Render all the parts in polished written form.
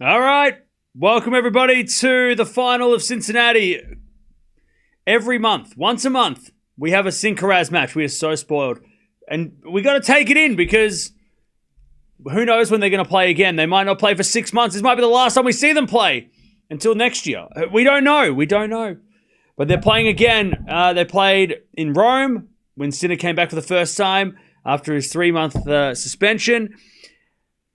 All right. Welcome, everybody, to the final of Cincinnati. Every month, once a month, we have a Alcaraz match. We are so spoiled. And we got to take it in because who knows when they're going to play again. They might not play for 6 months. This might be the last time we see them play until next year. We don't know. But they're playing again. They played in Rome when Sinner came back for the first time after his 3-month suspension.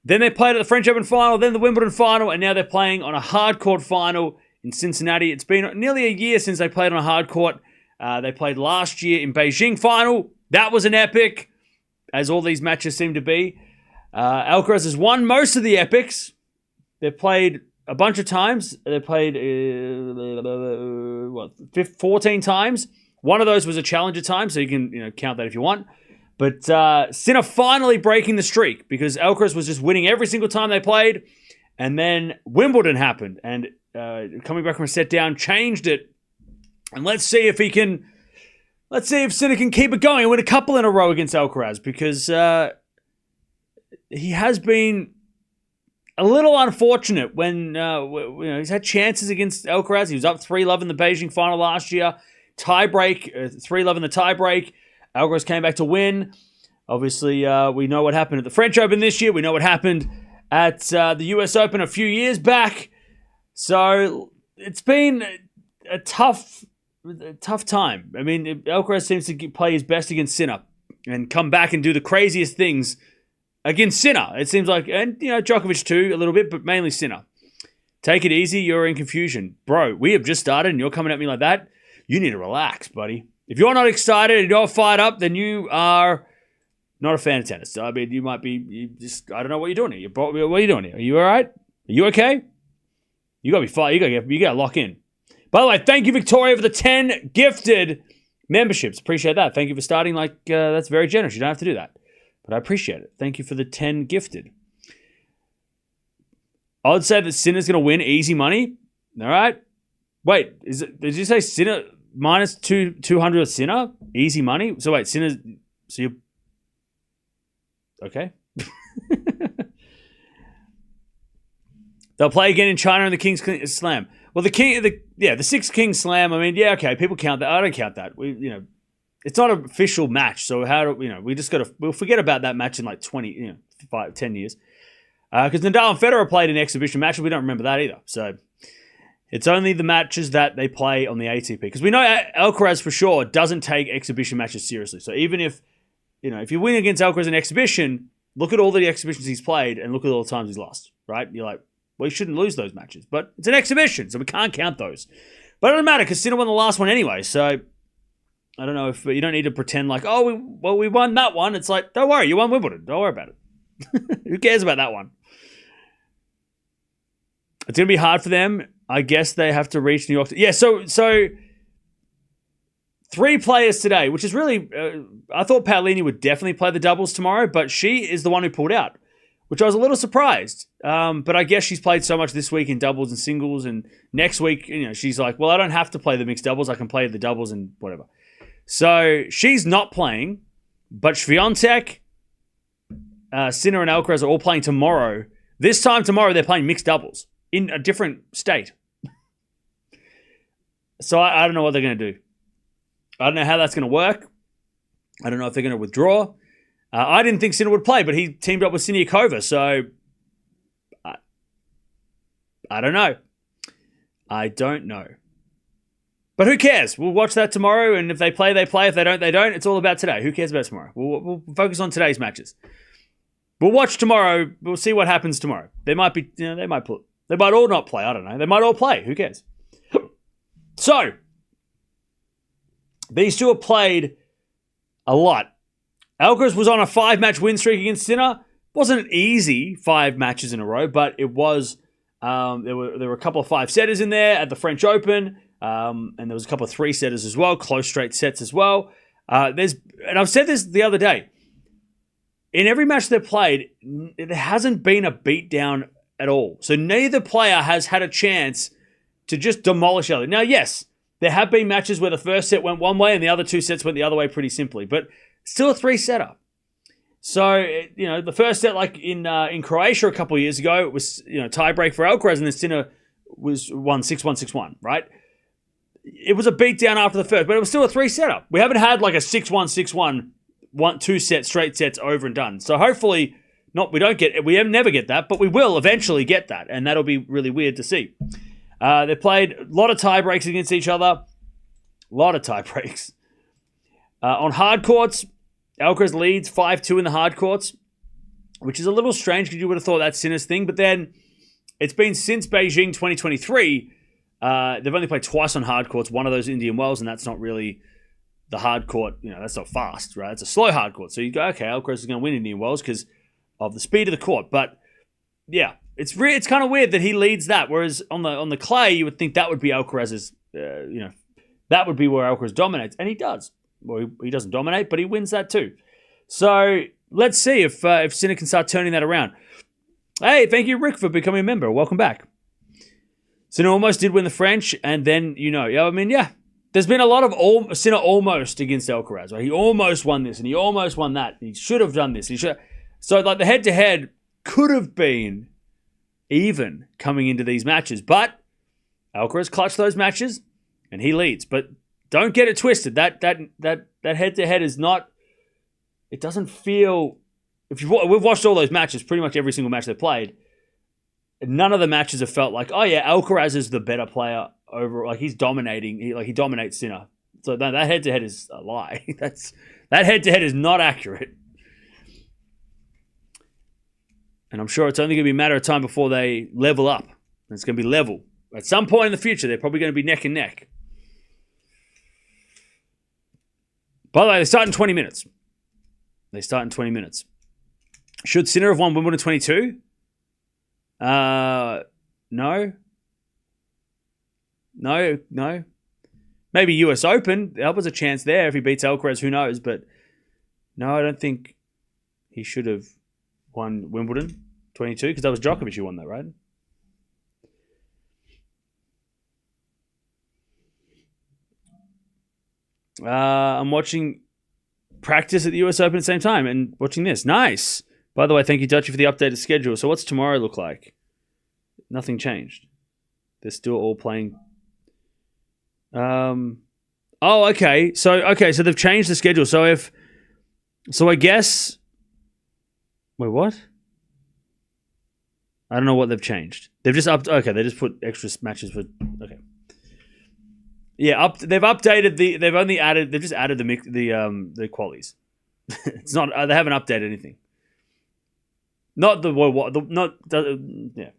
Then they played at the French Open final, then the Wimbledon final, and now they're playing on a hard court final in Cincinnati. It's been nearly a year since they played on a hard court. They played last year in Beijing final. That was an epic, as all these matches seem to be. Alcaraz has won most of the epics. They've played a bunch of times. They played 14 times. One of those was a challenger time, so you can count that if you want. But Sinner finally breaking the streak because Alcaraz was just winning every single time they played. And then Wimbledon happened. And coming back from a set down changed it. And let's see if Sinner can keep it going and win a couple in a row against Alcaraz. Because he has been a little unfortunate when he's had chances against Alcaraz. He was up 3-love in the Beijing final last year. Tiebreak, 3-love in the tiebreak. Alcaraz came back to win. Obviously, we know what happened at the French Open this year. We know what happened at the US Open a few years back. So it's been a tough time. I mean, Alcaraz seems to play his best against Sinner and come back and do the craziest things against Sinner. It seems like, and Djokovic too, a little bit, but mainly Sinner. Take it easy. You're in confusion. Bro, we have just started and you're coming at me like that. You need to relax, buddy. If you're not excited and you're fired up, then you are not a fan of tennis. I mean, I don't know what you're doing here. What are you doing here? Are you all right? Are you okay? You got to be fired. You got to lock in. By the way, thank you, Victoria, for the 10 gifted memberships. Appreciate that. Thank you for starting. That's very generous. You don't have to do that. But I appreciate it. Thank you for the 10 gifted. I would say that Sinner's going to win easy money. All right? Wait, did you say Sinner minus 200 with Sinner? Easy money? So wait, Sinner's... So you... Okay. They'll play again in China in the King's Slam. Well, the Six Kings Slam, I mean, yeah, okay, people count that. I don't count that. It's not an official match, so we'll forget about that match in like 20, 10 years. Because Nadal and Federer played an exhibition match, and we don't remember that either. So it's only the matches that they play on the ATP. Because we know Alcaraz for sure doesn't take exhibition matches seriously. So even if you win against Alcaraz in exhibition, look at all the exhibitions he's played and look at all the times he's lost, right? You're like, well, you shouldn't lose those matches. But it's an exhibition, so we can't count those. But it doesn't matter because Sinner won the last one anyway. So I don't know if you don't need to pretend like, we won that one. It's like, don't worry, you won Wimbledon. Don't worry about it. Who cares about that one? It's going to be hard for them. I guess they have to reach New York. Yeah, so 3 players today, which is really... I thought Paolini would definitely play the doubles tomorrow, but she is the one who pulled out, which I was a little surprised. But I guess she's played so much this week in doubles and singles, and next week, she's like, well, I don't have to play the mixed doubles. I can play the doubles and whatever. So she's not playing, but Swiatek, Sinner, and Alcaraz are all playing tomorrow. This time tomorrow, they're playing mixed doubles in a different state. So I don't know what they're going to do. I don't know how that's going to work. I don't know if they're going to withdraw. I didn't think Sinner would play, but he teamed up with Siniakova, so I don't know. I don't know. But who cares? We'll watch that tomorrow, and if they play, they play. If they don't, they don't. It's all about today. Who cares about tomorrow? We'll focus on today's matches. We'll watch tomorrow. We'll see what happens tomorrow. They might be, they might all not play. I don't know. They might all play. Who cares? So, these two have played a lot. Alcaraz was on a 5-match win streak against Sinner. Wasn't an easy 5 matches in a row, but it was. There were a couple of 5-setters in there at the French Open, and there was a couple of 3-setters as well, close straight sets as well. And I've said this the other day. In every match they've played, there hasn't been a beatdown at all. So neither player has had a chance to just demolish the other. Now, yes, there have been matches where the first set went one way and the other 2 sets went the other way pretty simply, but still a 3-setter. So, the first set, like in Croatia a couple of years ago, it was, tiebreak for Alcaraz, and then Sinner won 6-1, 6-1, right? It was a beatdown after the first, but it was still a 3-setter. We haven't had like a 6-1, 6-1, 2 straight sets over and done. So hopefully, we never get that, but we will eventually get that, and that'll be really weird to see. They played a lot of tie breaks against each other. A lot of tie breaks. On hard courts, Alcaraz leads 5-2 in the hard courts, which is a little strange because you would have thought that's Sinner's thing. But then it's been since Beijing 2023. They've only played twice on hard courts, one of those Indian Wells, and that's not really the hard court. That's not fast, right? It's a slow hard court. So you go, okay, Alcaraz is going to win Indian Wells because of the speed of the court. But yeah, it's kind of weird that he leads that. Whereas on the clay, you would think that would be Alcaraz's, that would be where Alcaraz dominates. And he does. Well, he doesn't dominate, but he wins that too. So let's see if Sinner can start turning that around. Hey, thank you, Rick, for becoming a member. Welcome back. Sinner almost did win the French, and then, there's been a lot of Sinner almost against Alcaraz. Right? He almost won this, and he almost won that. He should have done this. So, like, the head-to-head could have been even coming into these matches, but Alcaraz clutched those matches, and he leads. But don't get it twisted. That head-to-head is not. It doesn't feel. We've watched all those matches, pretty much every single match they played. None of the matches have felt like, oh yeah, Alcaraz is the better player over. Like he's dominating. He dominates Sinner. So that head-to-head is a lie. That head-to-head is not accurate. And I'm sure it's only going to be a matter of time before they level up. It's going to be level. At some point in the future, they're probably going to be neck and neck. By the way, they start in 20 minutes. Should Sinner have won Wimbledon 22? No. Maybe US Open. There's a chance there if he beats Alcaraz. Who knows? But no, I don't think he should have won Wimbledon 22 because that was Djokovic who won that, right? I'm watching practice at the US Open at the same time and watching this. Nice. By the way, thank you, Dutchy, for the updated schedule. So what's tomorrow look like? Nothing changed. They're still all playing. Okay. So they've changed the schedule. So I guess. Wait, what? I don't know what they've changed. They've just okay, they just put extra matches for. Okay. Yeah, they've updated they've just added the qualies. It's not they haven't updated anything. Not yeah.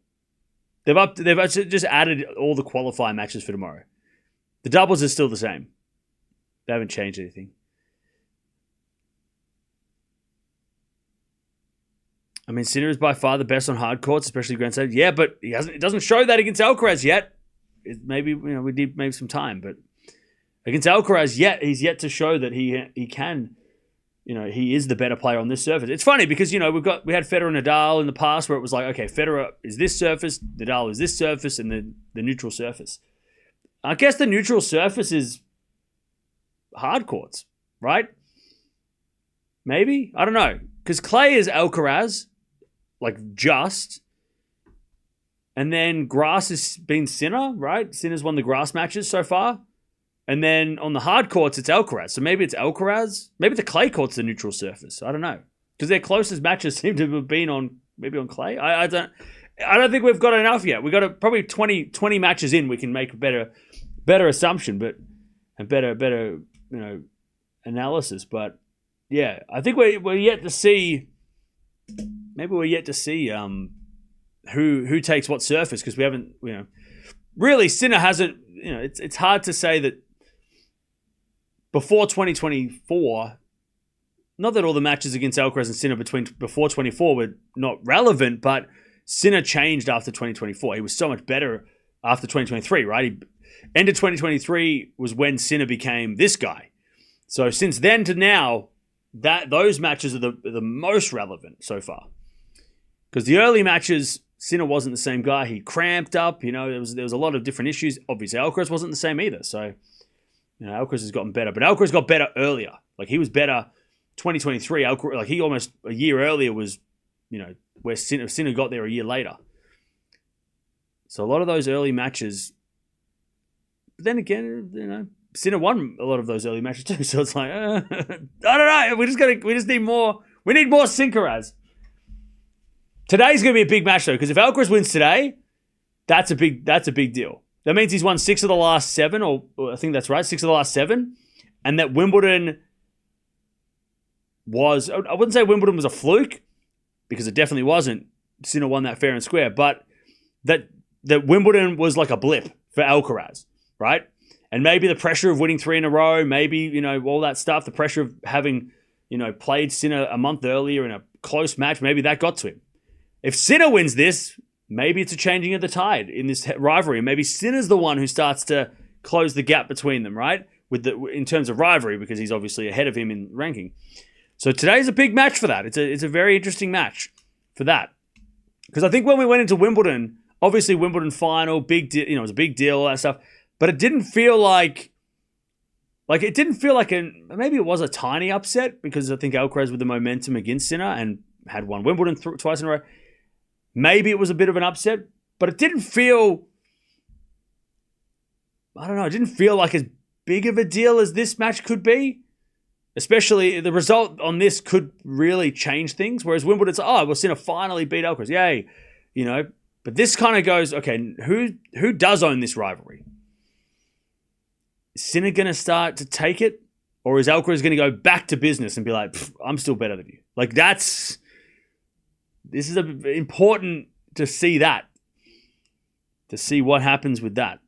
They've actually just added all the qualifying matches for tomorrow. The doubles are still the same. They haven't changed anything. I mean, Sinner is by far the best on hard courts, especially Grand Slam. Yeah, but it doesn't show that against Alcaraz yet. Maybe we need maybe some time, but against Alcaraz, he's yet to show that he can. He is the better player on this surface. It's funny because we had Federer and Nadal in the past where it was like, okay, Federer is this surface, Nadal is this surface, and the neutral surface. I guess the neutral surface is hard courts, right? Maybe, I don't know, because clay is Alcaraz, and then grass has been Sinner, right? Sinner's won the grass matches so far. And then on the hard courts, it's Alcaraz. So maybe it's Alcaraz. Maybe the clay court's the neutral surface. I don't know. Because their closest matches seem to have been on clay. I don't think we've got enough yet. We've got probably 20 matches in. We can make a better assumption, but a better analysis. But yeah, I think we're yet to see. Maybe we're yet to see who takes what surface because we haven't. Really, Sinner hasn't. It's hard to say that. Before 2024, not that all the matches against Alcaraz and Sinner before 24 were not relevant, but Sinner changed after 2024. He was so much better after 2023, right? End of 2023 was when Sinner became this guy. So since then to now, those matches are the most relevant so far. Because the early matches, Sinner wasn't the same guy. He cramped up. There was a lot of different issues. Obviously, Alcaraz wasn't the same either. So. Alcaraz has gotten better, but Alcaraz got better earlier. Like he was better 2023, like he almost a year earlier was, where Sinner got there a year later. So a lot of those early matches. But then again, Sinner won a lot of those early matches too. So it's like, I don't know. We just need more. We need more Alcaraz. Today's going to be a big match though, because if Alcaraz wins today, that's a big deal. That means he's won 6 of the last 7, or I think that's right, 6 of the last 7, and that Wimbledon was. I wouldn't say Wimbledon was a fluke, because it definitely wasn't. Sinner won that fair and square, but that Wimbledon was like a blip for Alcaraz, right? And maybe the pressure of winning 3 in a row, maybe, all that stuff, the pressure of having, played Sinner a month earlier in a close match, maybe that got to him. If Sinner wins this, maybe it's a changing of the tide in this rivalry. Maybe Sinner's the one who starts to close the gap between them, right? In terms of rivalry, because he's obviously ahead of him in ranking. So today's a big match for that. It's a very interesting match for that. Because I think when we went into Wimbledon, obviously Wimbledon final, big deal, it was a big deal, all that stuff. But it didn't feel like maybe it was a tiny upset, because I think Alcaraz with the momentum against Sinner and had won Wimbledon twice in a row. Maybe it was a bit of an upset, but it didn't feel, I don't know, it didn't feel like as big of a deal as this match could be. Especially the result on this could really change things. Whereas Wimbledon, it's Sinner finally beat Alcaraz. Yay. But this kind of goes, okay, who does own this rivalry? Is Sinner going to start to take it? Or is Alcaraz going to go back to business and be like, I'm still better than you? Like this is important to see that. To see what happens with that.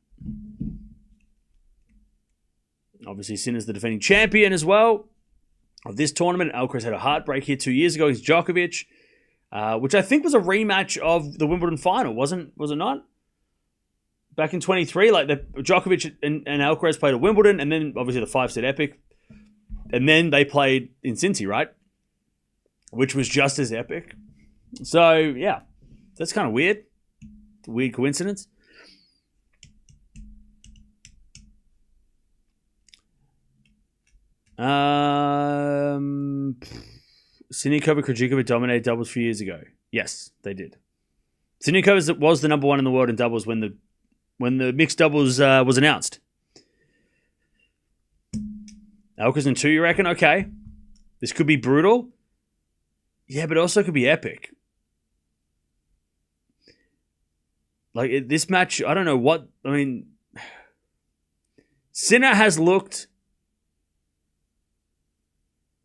Obviously, Sinner's the defending champion as well of this tournament. Alcaraz had a heartbreak here 2 years ago against Djokovic, which I think was a rematch of the Wimbledon final, was it not? Back in 23, like the Djokovic and Alcaraz played at Wimbledon, and then obviously the 5-set epic, and then they played in Cincy, right? Which was just as epic. So yeah, that's kind of weird. It's a weird coincidence. Sinner-Djokovic Djokovic dominated doubles a few years ago. Yes, they did. Sinner-Djokovic was the number 1 in the world in doubles when the mixed doubles was announced. Alcaraz in 2, you reckon? Okay. This could be brutal. Yeah, but it also could be epic. Like, this match, I don't know what... I mean... Sinner has looked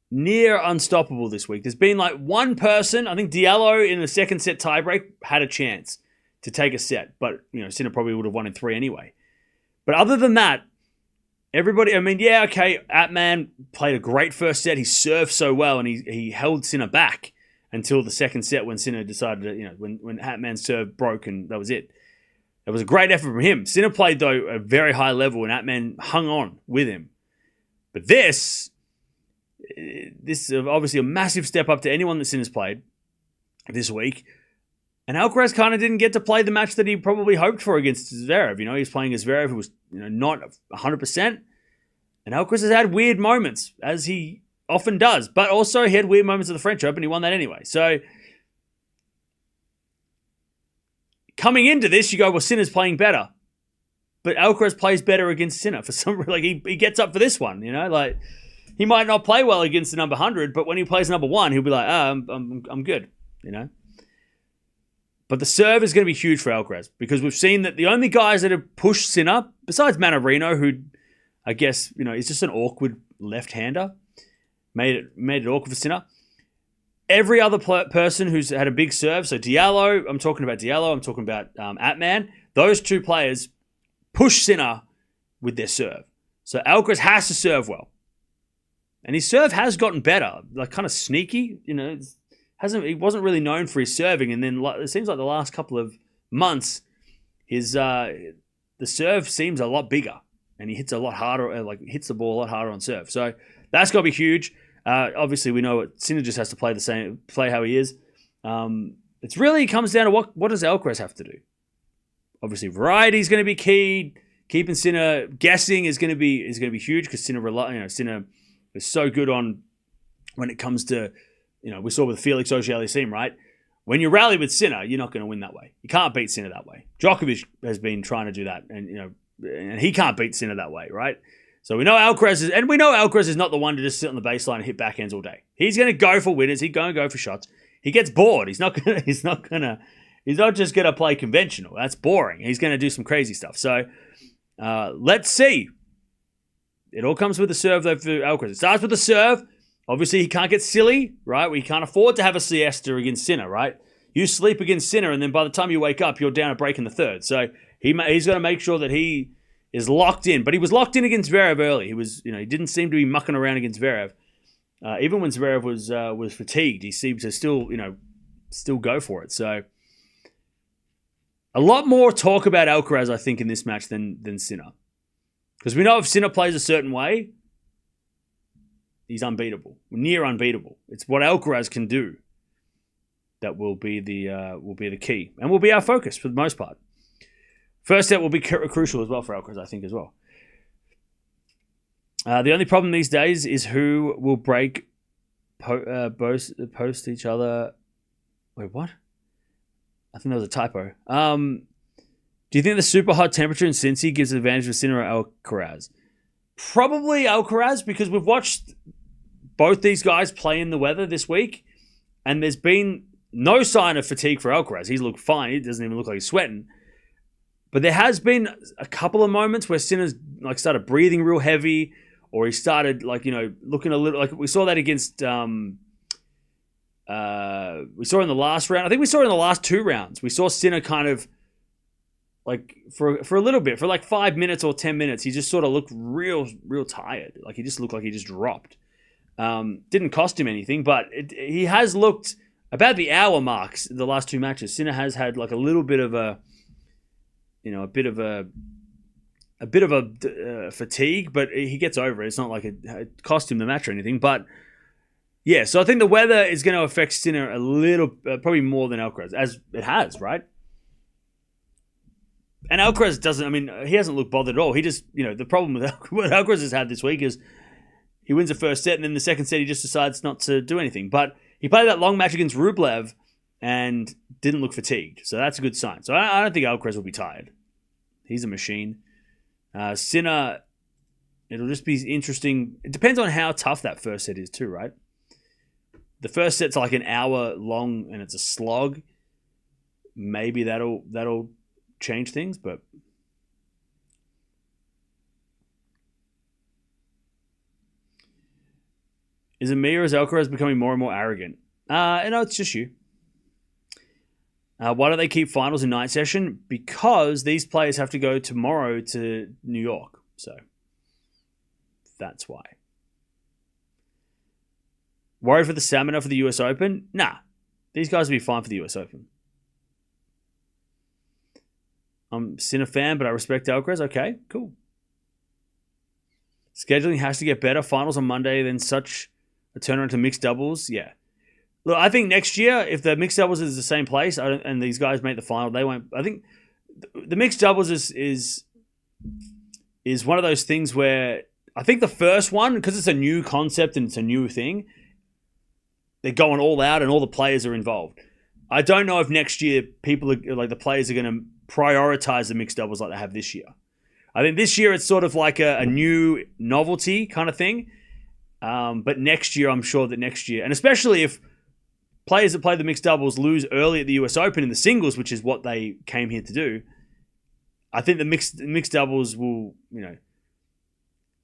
near unstoppable this week. There's been like one person, I think Diallo in the second set tiebreak had a chance to take a set, but Sinner probably would have won in 3 anyway. But other than that, everybody, Atman played a great first set. He served so well, and he held Sinner back until the second set when Sinner decided to, when Atman's serve broke, and that was it. It was a great effort from him. Sinner played, though, a very high level, and Atman hung on with him. But this is obviously a massive step up to anyone that Sinner's played this week. And Alcaraz kind of didn't get to play the match that he probably hoped for against Zverev. He's playing as Zverev, who was not 100%. And Alcaraz has had weird moments, as he often does. But also, he had weird moments at the French Open. He won that anyway. So, coming into this, you go, well, Sinner's playing better. But Alcaraz plays better against Sinner. For some, like he gets up for this one, like... He might not play well against the number 100, but when he plays number 1, he'll be like, I'm good, But the serve is going to be huge for Alcaraz, because we've seen that the only guys that have pushed Sinner, besides Mannarino, who I guess, is just an awkward left-hander, made it awkward for Sinner. Every other person who's had a big serve, so Diallo, I'm talking about Atman, those 2 players push Sinner with their serve. So Alcaraz has to serve well. And his serve has gotten better, like kind of sneaky. He wasn't really known for his serving, and then it seems like the last couple of months, the serve seems a lot bigger, and he hits a lot harder, hits the ball a lot harder on serve. So that's got to be huge. Obviously, we know Sinner just has to play how he is. It really comes down to what does Alcaraz have to do. Obviously, variety is going to be key. Keeping Sinner guessing is going to be huge, because Sinner is so good on when it comes to, we saw with Felix Auger-Aliassime, right? When you rally with Sinner, you're not going to win that way. You can't beat Sinner that way. Djokovic has been trying to do that, and he can't beat Sinner that way, right? So we know Alcaraz is not the one to just sit on the baseline and hit backhands all day. He's going to go for winners. He's going to go for shots. He gets bored. He's not just going to play conventional. That's boring. He's going to do some crazy stuff. So let's see. It all comes with the serve, though, for Alcaraz. It starts with the serve. Obviously, he can't get silly, right? We can't afford to have a siesta against Sinner, right? You sleep against Sinner, and then by the time you wake up, you're down a break in the third. So he's got to make sure that he is locked in. But he was locked in against Zverev early. He didn't seem to be mucking around against Zverev. Even when Zverev was fatigued, he seemed to still go for it. So a lot more talk about Alcaraz, I think, in this match than Sinner. Because we know if Sinner plays a certain way, he's unbeatable, near unbeatable. It's what Alcaraz can do that will be the key, and will be our focus for the most part. First set will be crucial as well for Alcaraz, I think, as well. The only problem these days is who will break post each other. Wait, what? I think that was a typo. Do you think the super hot temperature in Cincy gives an advantage to Sinner or Alcaraz? Probably Alcaraz, because we've watched both these guys play in the weather this week, and there's been no sign of fatigue for Alcaraz. He's looked fine. He doesn't even look like he's sweating. But there has been a couple of moments where Sinner's started breathing real heavy, or he started looking a little like we saw that against. We saw in the last round. I think we saw it in the last two rounds. We saw Sinner kind of for a little bit, for 5 minutes or 10 minutes, he just sort of looked real tired. He just looked like he just dropped. Didn't cost him anything, but he has looked about the hour marks the last two matches. Sinner has had a little bit of a fatigue, but he gets over it. It's not like it cost him the match or anything. But yeah, so I think the weather is going to affect Sinner a little, probably more than Alcaraz, as it has, right? And Alcaraz he hasn't looked bothered at all. He just, the problem with what Alcaraz has had this week is he wins the first set, and then the second set he just decides not to do anything. But he played that long match against Rublev and didn't look fatigued. So that's a good sign. So I don't think Alcaraz will be tired. He's a machine. Sinner, it'll just be interesting. It depends on how tough that first set is too, right? The first set's an hour long and it's a slog. Maybe that'll change things, but is it me or is Alcaraz becoming more and more arrogant? It's just you. Why do they keep finals in night session? Because these players have to go tomorrow to New York. So that's why. Worried for the stamina for the US Open? Nah. These guys will be fine for the US Open. I'm a Sinner fan, but I respect Alcaraz. Okay, cool. Scheduling has to get better. Finals on Monday, then such a turnaround to mixed doubles. Yeah. Look, I think next year, if the mixed doubles is the same place and these guys make the final, they won't. I think the mixed doubles is one of those things where I think the first one, because it's a new concept and it's a new thing, they're going all out and all the players are involved. I don't know if next year people are the players are going to prioritize the mixed doubles like they have this year. I think this year it's sort of like a new novelty kind of thing. But next year, I'm sure that next year, and especially if players that play the mixed doubles lose early at the US Open in the singles, which is what they came here to do, I think the mixed doubles will,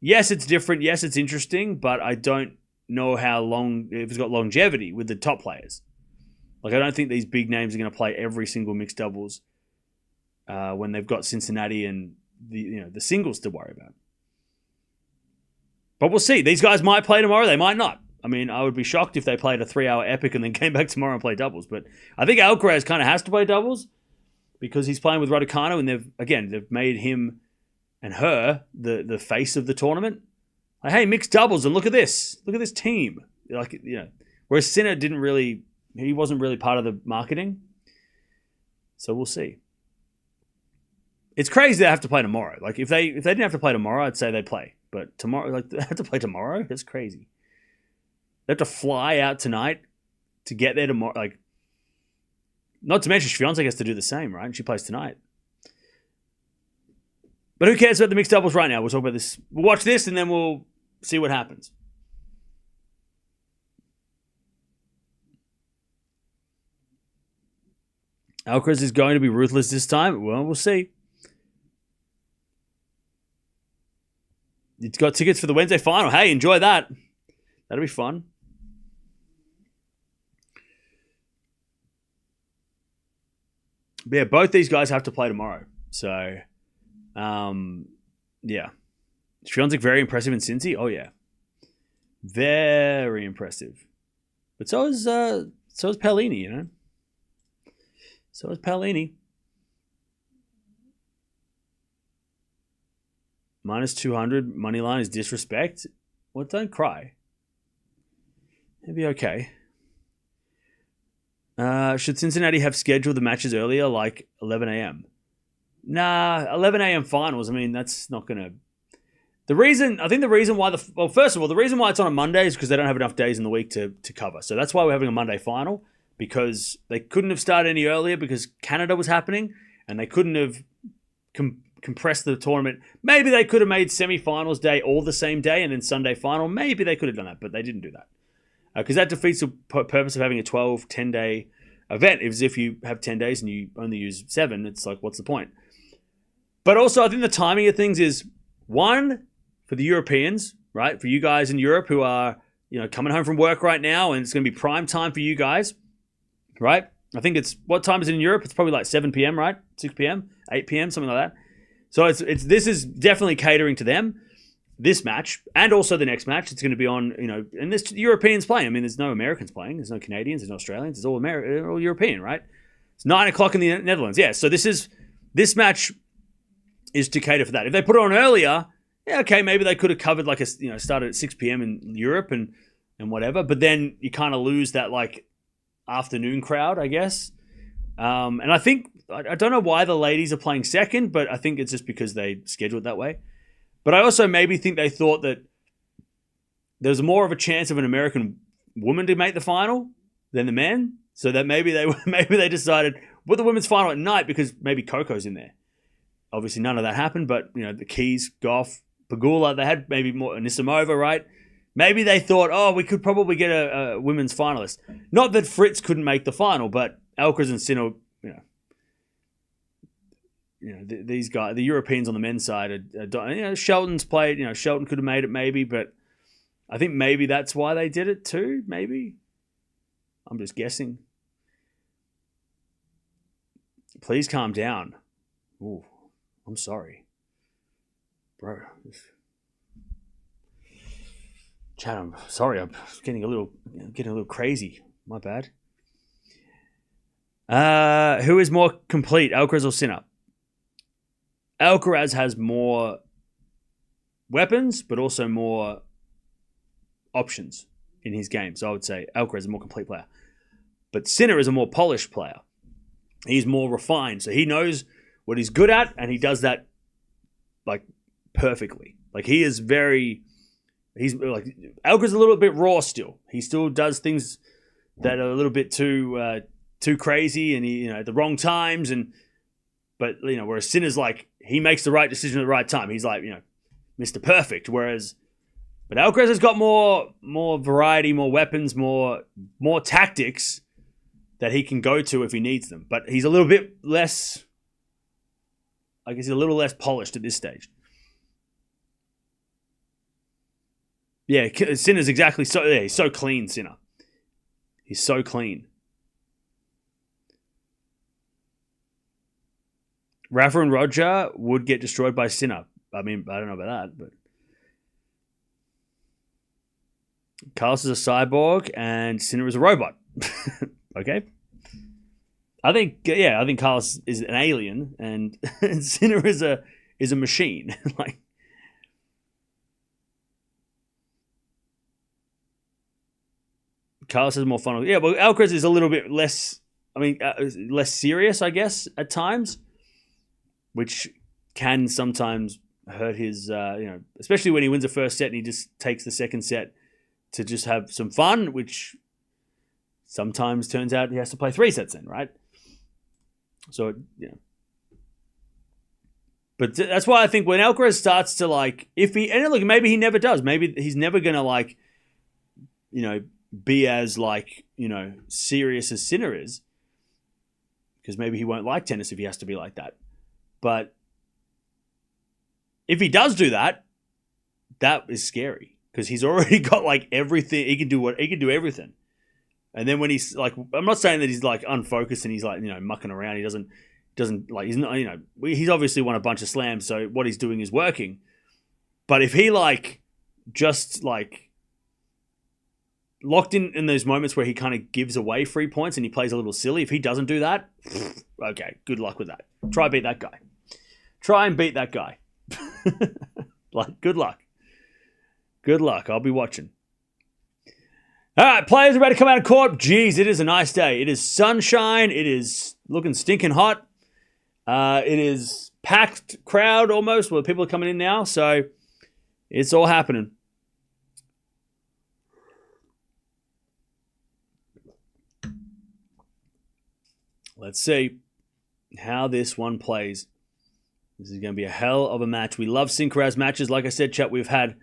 yes, it's different. Yes, it's interesting, but I don't know how long, if it's got longevity with the top players. I don't think these big names are going to play every single mixed doubles when they've got Cincinnati and the singles to worry about. But we'll see. These guys might play tomorrow. They might not. I would be shocked if they played a 3-hour epic and then came back tomorrow and played doubles. But I think Alcaraz kind of has to play doubles because he's playing with Raducanu, and they've made him and her the face of the tournament. Hey, mixed doubles, and look at this. Look at this team. Whereas Sinner he wasn't really part of the marketing. So we'll see. It's crazy they have to play tomorrow. If they didn't have to play tomorrow, I'd say they'd play. But tomorrow, they have to play tomorrow? That's crazy. They have to fly out tonight to get there tomorrow. Like, not to mention Swiatek has to do the same, right? And she plays tonight. But who cares about the mixed doubles right now? We'll talk about this. We'll watch this and then we'll see what happens. Alcaraz is going to be ruthless this time. Well, we'll see. It's got tickets for the Wednesday final. Hey, enjoy that. That'll be fun. But yeah, both these guys have to play tomorrow. So, yeah. Swiatek very impressive in Cincy. Oh, yeah. Very impressive. But so is Paolini, you know. So is Paolini. Minus 200. Money line is disrespect. Well, don't cry. It'll be okay. Should Cincinnati have scheduled the matches earlier, like 11 a.m.? Nah, 11 a.m. finals. I mean, that's not going to... I think the reason why first of all, the reason why it's on a Monday is because they don't have enough days in the week to cover. So that's why we're having a Monday final, because they couldn't have started any earlier because Canada was happening and they couldn't have compressed the tournament. Maybe they could have made semi-finals day all the same day and then Sunday final. Maybe they could have done that, but they didn't do that. Because that defeats the purpose of having a 12, 10-day event. If you have 10 days and you only use 7, it's like, what's the point? But also, I think the timing of things is, one, for the Europeans, right? For you guys in Europe who are, coming home from work right now, and it's going to be prime time for you guys, right? I think what time is it in Europe? It's probably like 7 p.m., right? 6 p.m., 8 p.m., something like that. So this is definitely catering to them. This match, and also the next match, it's going to be on, and there's Europeans playing. I mean, there's no Americans playing. There's no Canadians. There's no Australians. It's all European, right? It's 9 o'clock in the Netherlands. Yeah, so this match is to cater for that. If they put it on earlier, yeah, okay, maybe they could have covered started at 6 p.m. in Europe and whatever, but then you kind of lose that like afternoon crowd, I guess. And I think, I don't know why the ladies are playing second, but I think it's just because they schedule it that way. But I also maybe think they thought that there's more of a chance of an American woman to make the final than the men, so that maybe they decided put the women's final at night because maybe Coco's in there. Obviously, none of that happened, but the Keys, Gauff, Pegula, they had maybe more Anisimova, right? Maybe they thought, we could probably get a women's finalist. Not that Fritz couldn't make the final, but Alcaraz and Sinner, these guys, the Europeans on the men's side, Shelton's played. Shelton could have made it maybe, but I think maybe that's why they did it too. Maybe, I'm just guessing. Please calm down. Ooh, I'm sorry, bro. Chad, I'm sorry. I'm getting a little crazy. My bad. Who is more complete, Alcaraz or Sinner? Alcaraz has more weapons, but also more options in his game. So I would say Alcaraz is a more complete player. But Sinner is a more polished player. He's more refined. So he knows what he's good at, and he does that like perfectly. Like he's like Alcaraz a little bit raw still. He still does things that are a little bit too crazy, and he at the wrong times, but whereas Sinner's like he makes the right decision at the right time. He's like Mr. Perfect. But Alcaraz has got more variety, more weapons, more tactics that he can go to if he needs them. But he's a little bit less. I guess he's a little less polished at this stage. Yeah, Sinner's exactly so. Yeah, he's so clean, Sinner. He's so clean. Rafa and Roger would get destroyed by Sinner. I mean, I don't know about that, but Carlos is a cyborg and Sinner is a robot. Okay. I think Carlos is an alien and Sinner is a machine. Like, Carlos has more fun. Yeah, but Alcaraz is a little bit less. I mean, less serious, I guess, at times, which can sometimes hurt his. Especially when he wins the first set and he just takes the second set to just have some fun, which sometimes turns out he has to play 3 sets in, right? So, But that's why I think when Alcaraz starts to and look, maybe he never does. Maybe he's never going to be as serious as Sinner is. Because maybe he won't like tennis if he has to be like that. But if he does do that, that is scary. Because he's already got everything. He can do everything. And then when he's I'm not saying that he's unfocused and he's mucking around. He doesn't he's not, he's obviously won a bunch of slams, so what he's doing is working. But if he just locked in those moments where he kind of gives away free points and he plays a little silly, if he doesn't do that, okay, good luck with that. Try and beat that guy. Good luck. Good luck. I'll be watching. All right, players are ready to come out of court. Jeez, it is a nice day. It is sunshine. It is looking stinking hot. It is packed crowd almost where people are coming in now. So it's all happening. Let's see how this one plays. This is going to be a hell of a match. We love Synchronized matches. Like I said, chat, we've had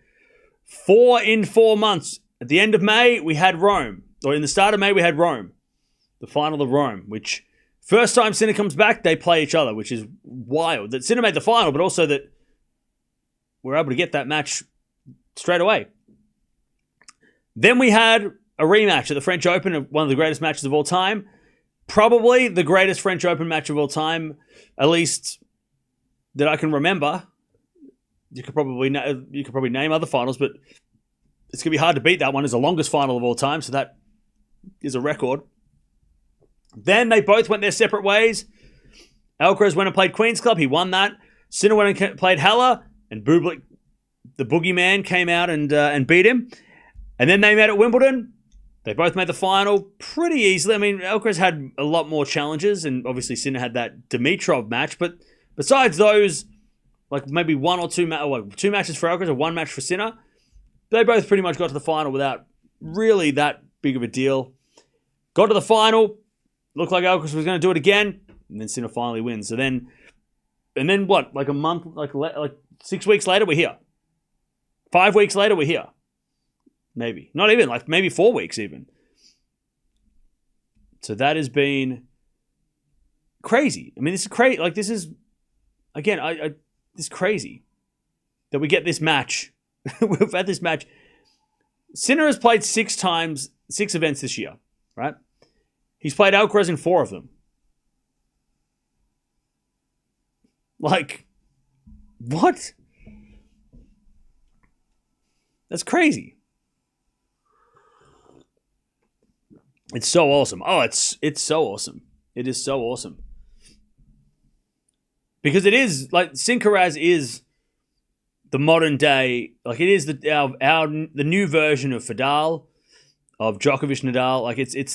4 in 4 months. At the end of May, we had Rome. Or in the start of May, we had Rome. The final of Rome, which first time Sinner comes back, they play each other, which is wild. That Sinner made the final, but also that we're able to get that match straight away. Then we had a rematch at the French Open, one of the greatest matches of all time. Probably the greatest French Open match of all time, at least that I can remember. You could probably name other finals, but it's going to be hard to beat that one as the longest final of all time, so that is a record. Then they both went their separate ways. Alcaraz went and played Queen's Club. He won that. Sinner went and played Halle, and Bublik, the boogeyman, came out and beat him. And then they met at Wimbledon. They both made the final pretty easily. I mean, Alcaraz had a lot more challenges, and obviously Sinner had that Dimitrov match. But besides those, maybe one or two matches for Alcaraz or one match for Sinner, they both pretty much got to the final without really that big of a deal. Got to the final, looked like Alcaraz was going to do it again, and then Sinner finally wins. So then, what? A month, 6 weeks later, we're here. 5 weeks later, we're here. Maybe. Not even, maybe 4 weeks even. So that has been crazy. I mean, this is crazy. This is, again, this is crazy that we get this match. We've had this match. Sinner has played 6 events this year, right? He's played Alcaraz in 4 of them. What? That's crazy. It's so awesome. Oh, it's so awesome. It is so awesome. Because it is, Sinkaraz is the modern day, it is the new version of Fadal, of Djokovic Nadal. It's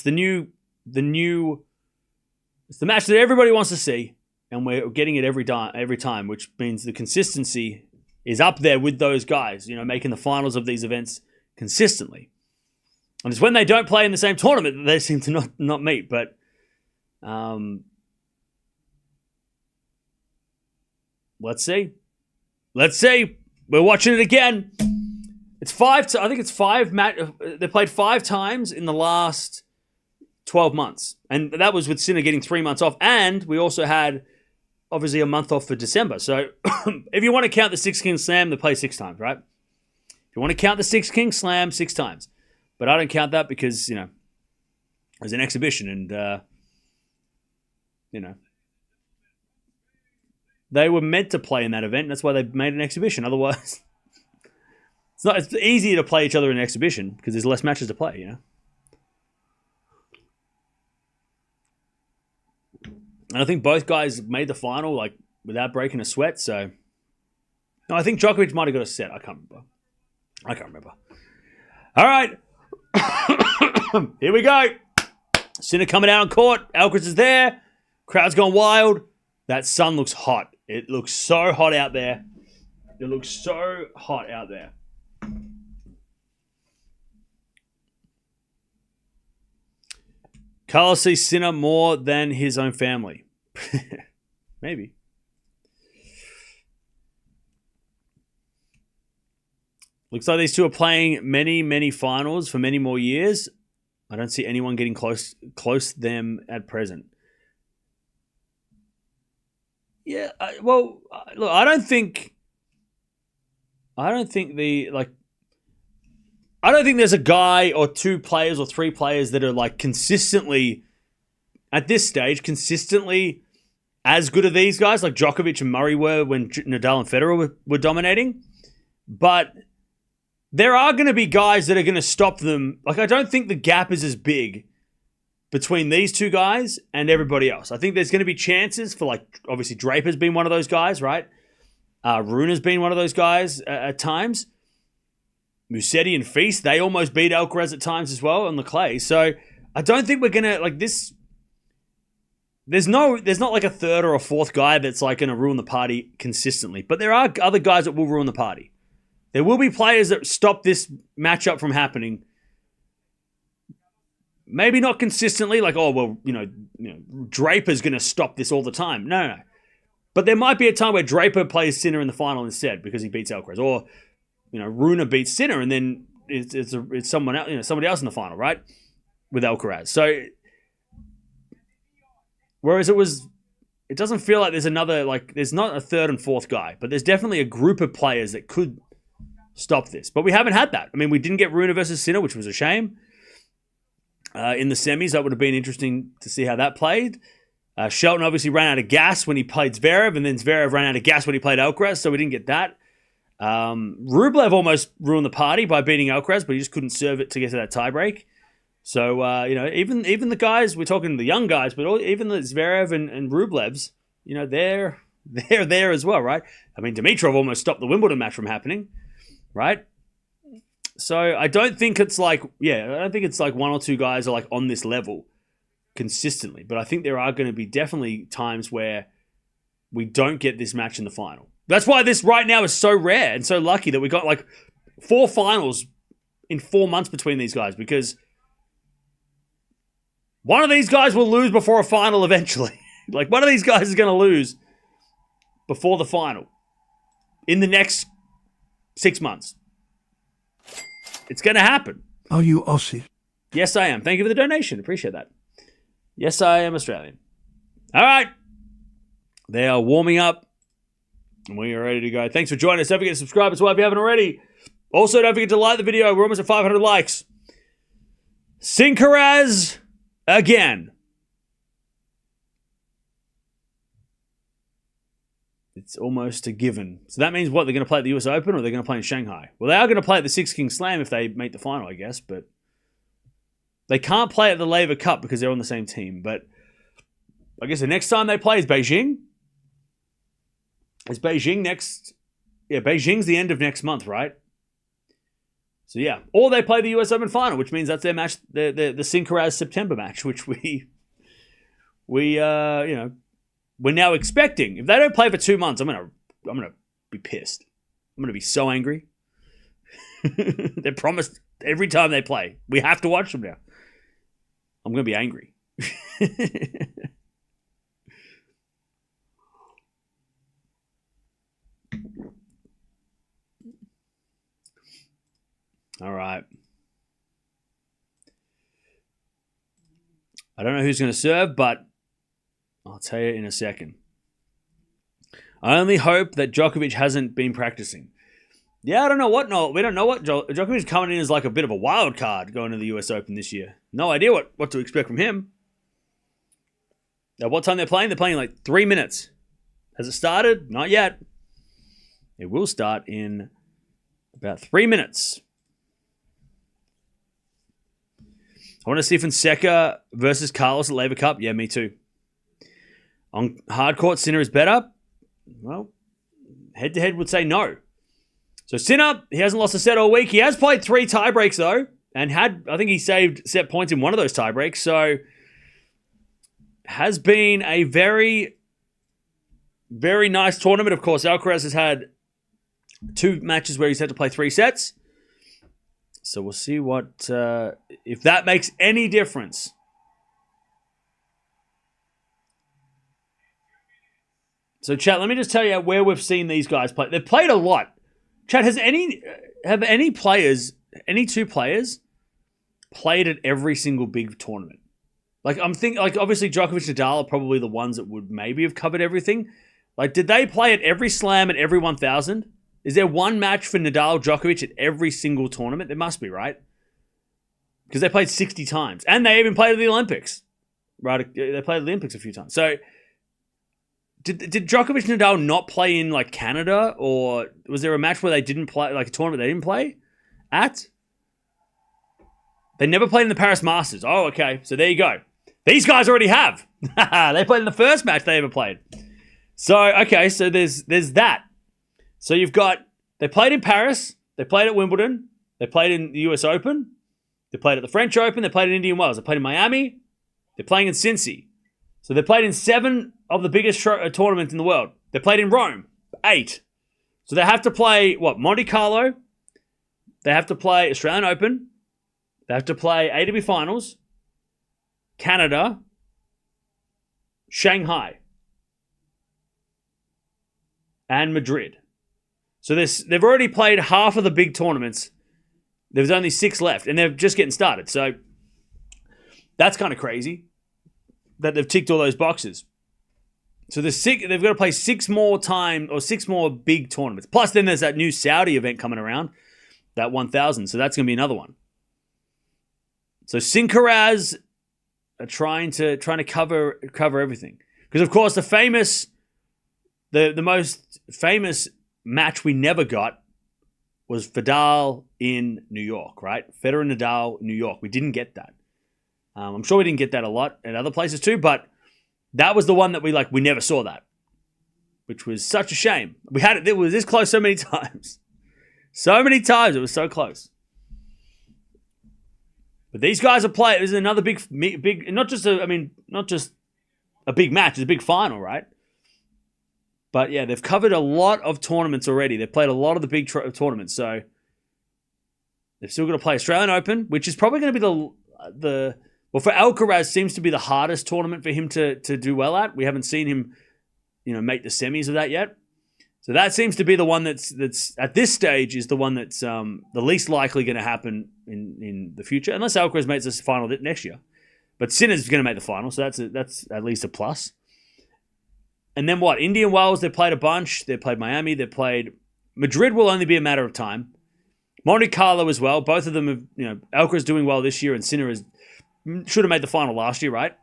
the match that everybody wants to see, and we're getting it every time, which means the consistency is up there with those guys, making the finals of these events consistently. And it's when they don't play in the same tournament that they seem to not meet. But let's see. We're watching it again. It's 5. I think it's 5 they played 5 times in the last 12 months, and that was with Sinner getting 3 months off. And we also had obviously a month off for December. So if you want to count the Six King Slam, they play 6 times, right? If you want to count the Six King Slam, 6 times. But I don't count that because, it was an exhibition and, they were meant to play in that event. And that's why they made an exhibition. Otherwise, it's easier to play each other in an exhibition because there's less matches to play, And I think both guys made the final, without breaking a sweat. So, no, I think Djokovic might have got a set. I can't remember. All right. Here we go. Sinner coming out on court. Alcaraz is there. Crowd's gone wild. That sun looks hot. It looks so hot out there. Carlos sees Sinner more than his own family. Maybe. Looks like these two are playing many, many finals for many more years. I don't see anyone getting close to them at present. Yeah, look, I don't think there's a guy or two players or three players that are like consistently at this stage as good as these guys, like Djokovic and Murray were when Nadal and Federer were dominating. But there are going to be guys that are going to stop them. Like, I don't think the gap is as big between these two guys and everybody else. I think there's going to be chances for, like, obviously Draper's been one of those guys, right? Rune's been one of those guys at times. Musetti and Feast, they almost beat Alcaraz at times as well on the clay. So I don't think we're going to, like, this. There's not like a third or a fourth guy that's like going to ruin the party consistently. But there are other guys that will ruin the party. There will be players that stop this matchup from happening. Maybe not consistently, like, oh, well, Draper's going to stop this all the time. No. But there might be a time where Draper plays Sinner in the final instead because he beats Alcaraz. Or, Rune beats Sinner and then it's someone else, somebody else in the final, right? With Alcaraz. So, whereas it doesn't feel like there's another, like, there's not a third and fourth guy, but there's definitely a group of players that could stop this. But we haven't had that. I mean, we didn't get Rune versus Sinner, which was a shame. In the semis, that would have been interesting to see how that played. Shelton obviously ran out of gas when he played Zverev, and then Zverev ran out of gas when he played Alcaraz, so we didn't get that. Rublev almost ruined the party by beating Alcaraz, but he just couldn't serve it to get to that tiebreak. So, even the guys, we're talking the young guys, but even the Zverev and Rublevs, they're there as well, right? I mean, Dimitrov almost stopped the Wimbledon match from happening, right? So I don't think it's like one or two guys are like on this level consistently, but I think there are going to be definitely times where we don't get this match in the final. That's why this right now is so rare and so lucky that we got like 4 finals in 4 months between these guys, because one of these guys will lose before a final eventually. Like, one of these guys is going to lose before the final in the next 6 months. It's going to happen. Are you Aussie? Yes, I am. Thank you for the donation. Appreciate that. Yes, I am Australian. All right. They are warming up. And we are ready to go. Thanks for joining us. Don't forget to subscribe as well if you haven't already. Also, don't forget to like the video. We're almost at 500 likes. Alcaraz again. It's almost a given. So that means what? They're going to play at the US Open or they're going to play in Shanghai? Well, they are going to play at the Six King Slam if they make the final, I guess. But they can't play at the Laver Cup because they're on the same team. But I guess the next time they play is Beijing. Is Beijing next? Yeah, Beijing's the end of next month, right? So yeah. Or they play the US Open final, which means that's their match, the Alcaraz September match, which we're now expecting. If they don't play for 2 months, I'm gonna be pissed. I'm gonna be so angry. They promised every time they play, we have to watch them now. I'm gonna be angry. All right. I don't know who's going to serve, but I'll tell you in a second. I only hope that Djokovic hasn't been practicing. Yeah, I don't know what. No, we don't know what. Djokovic is coming in as like a bit of a wild card going to the US Open this year. No idea what to expect from him. At what time they're playing? They're playing like 3 minutes. Has it started? Not yet. It will start in about 3 minutes. I want to see Fonseca versus Carlos at Laver Cup. Yeah, me too. On hard court, Sinner is better. Well, head-to-head would say no. So Sinner, he hasn't lost a set all week. He has played 3 tiebreaks, though, and I think he saved set points in one of those tiebreaks. So has been a very, very nice tournament. Of course, Alcaraz has had 2 matches where he's had to play 3 sets. So we'll see if that makes any difference So, chat, let me just tell you where we've seen these guys play. They've played a lot. Chat, have any two players played at every single big tournament? Like, I'm thinking, like, obviously Djokovic and Nadal are probably the ones that would maybe have covered everything. Like, did they play at every slam at every 1,000? Is there one match for Nadal, Djokovic at every single tournament? There must be, right? Because they played 60 times. And they even played at the Olympics. Right? They played at the Olympics a few times. So, did Djokovic and Nadal not play in, like, Canada? Or was there a match where they didn't play, like a tournament they didn't play at? They never played in the Paris Masters. Oh, okay. So there you go. These guys already have. They played in the first match they ever played. So, okay, so there's that. So you've got, they played in Paris, they played at Wimbledon, they played in the US Open, they played at the French Open, they played in Indian Wells, they played in Miami, they're playing in Cincy. So they played in 7 of the biggest tournaments in the world. They played in Rome, 8. So they have to play, Monte Carlo, they have to play Australian Open, they have to play ATP Finals, Canada, Shanghai, and Madrid. So they've already played half of the big tournaments. There's only 6 left, and they're just getting started. So that's kind of crazy that they've ticked all those boxes. So they've got to play 6 more big tournaments. Plus, then there's that new Saudi event coming around, that 1,000. So that's going to be another one. So Alcaraz are trying to cover everything, because of course the most famous match we never got was Nadal in New York, right? Federer and Nadal, New York. We didn't get that. I'm sure we didn't get that a lot at other places too, but that was the one that we never saw that, which was such a shame. We had it was this close so many times. So many times. It was so close. But these guys are playing. This is another big, not just a big match. It's a big final, right? But yeah, they've covered a lot of tournaments already. They've played a lot of the big tournaments. So they've still got to play Australian Open, which is probably going to be for Alcaraz seems to be the hardest tournament for him to do well at. We haven't seen him, make the semis of that yet. So that seems to be the one that's at this stage is the one that's the least likely going to happen in the future, unless Alcaraz makes this final next year. But Sinner's going to make the final, so that's at least a plus. And then what? Indian Wells, they played a bunch. They played Miami. They played Madrid. Will only be a matter of time. Monte Carlo as well. Both of them have, Alcaraz doing well this year, and Sinner should have made the final last year, right?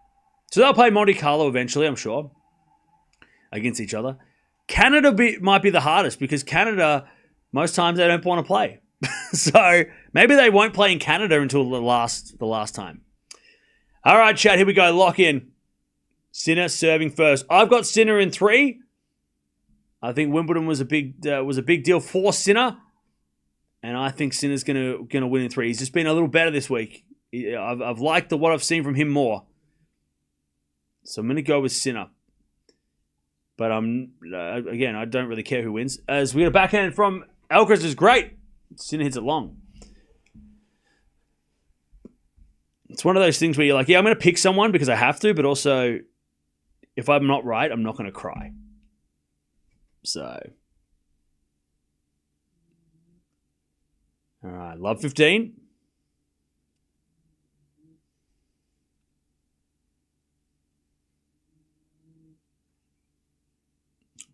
So they'll play Monte Carlo eventually, I'm sure, against each other. Canada might be the hardest, because Canada, most times they don't want to play. So maybe they won't play in Canada until the last time. All right, chat, here we go. Lock in. Sinner serving first. I've got Sinner in 3. I think Wimbledon was a big deal for Sinner, and I think Sinner's gonna win in 3. He's just been a little better this week. I've liked what I've seen from him more, so I'm gonna go with Sinner. But again, I don't really care who wins. As we get a backhand from Alcaraz is great. Sinner hits it long. It's one of those things where you're like, yeah, I'm going to pick someone because I have to, but also, if I'm not right, I'm not going to cry. So, all right, love 15.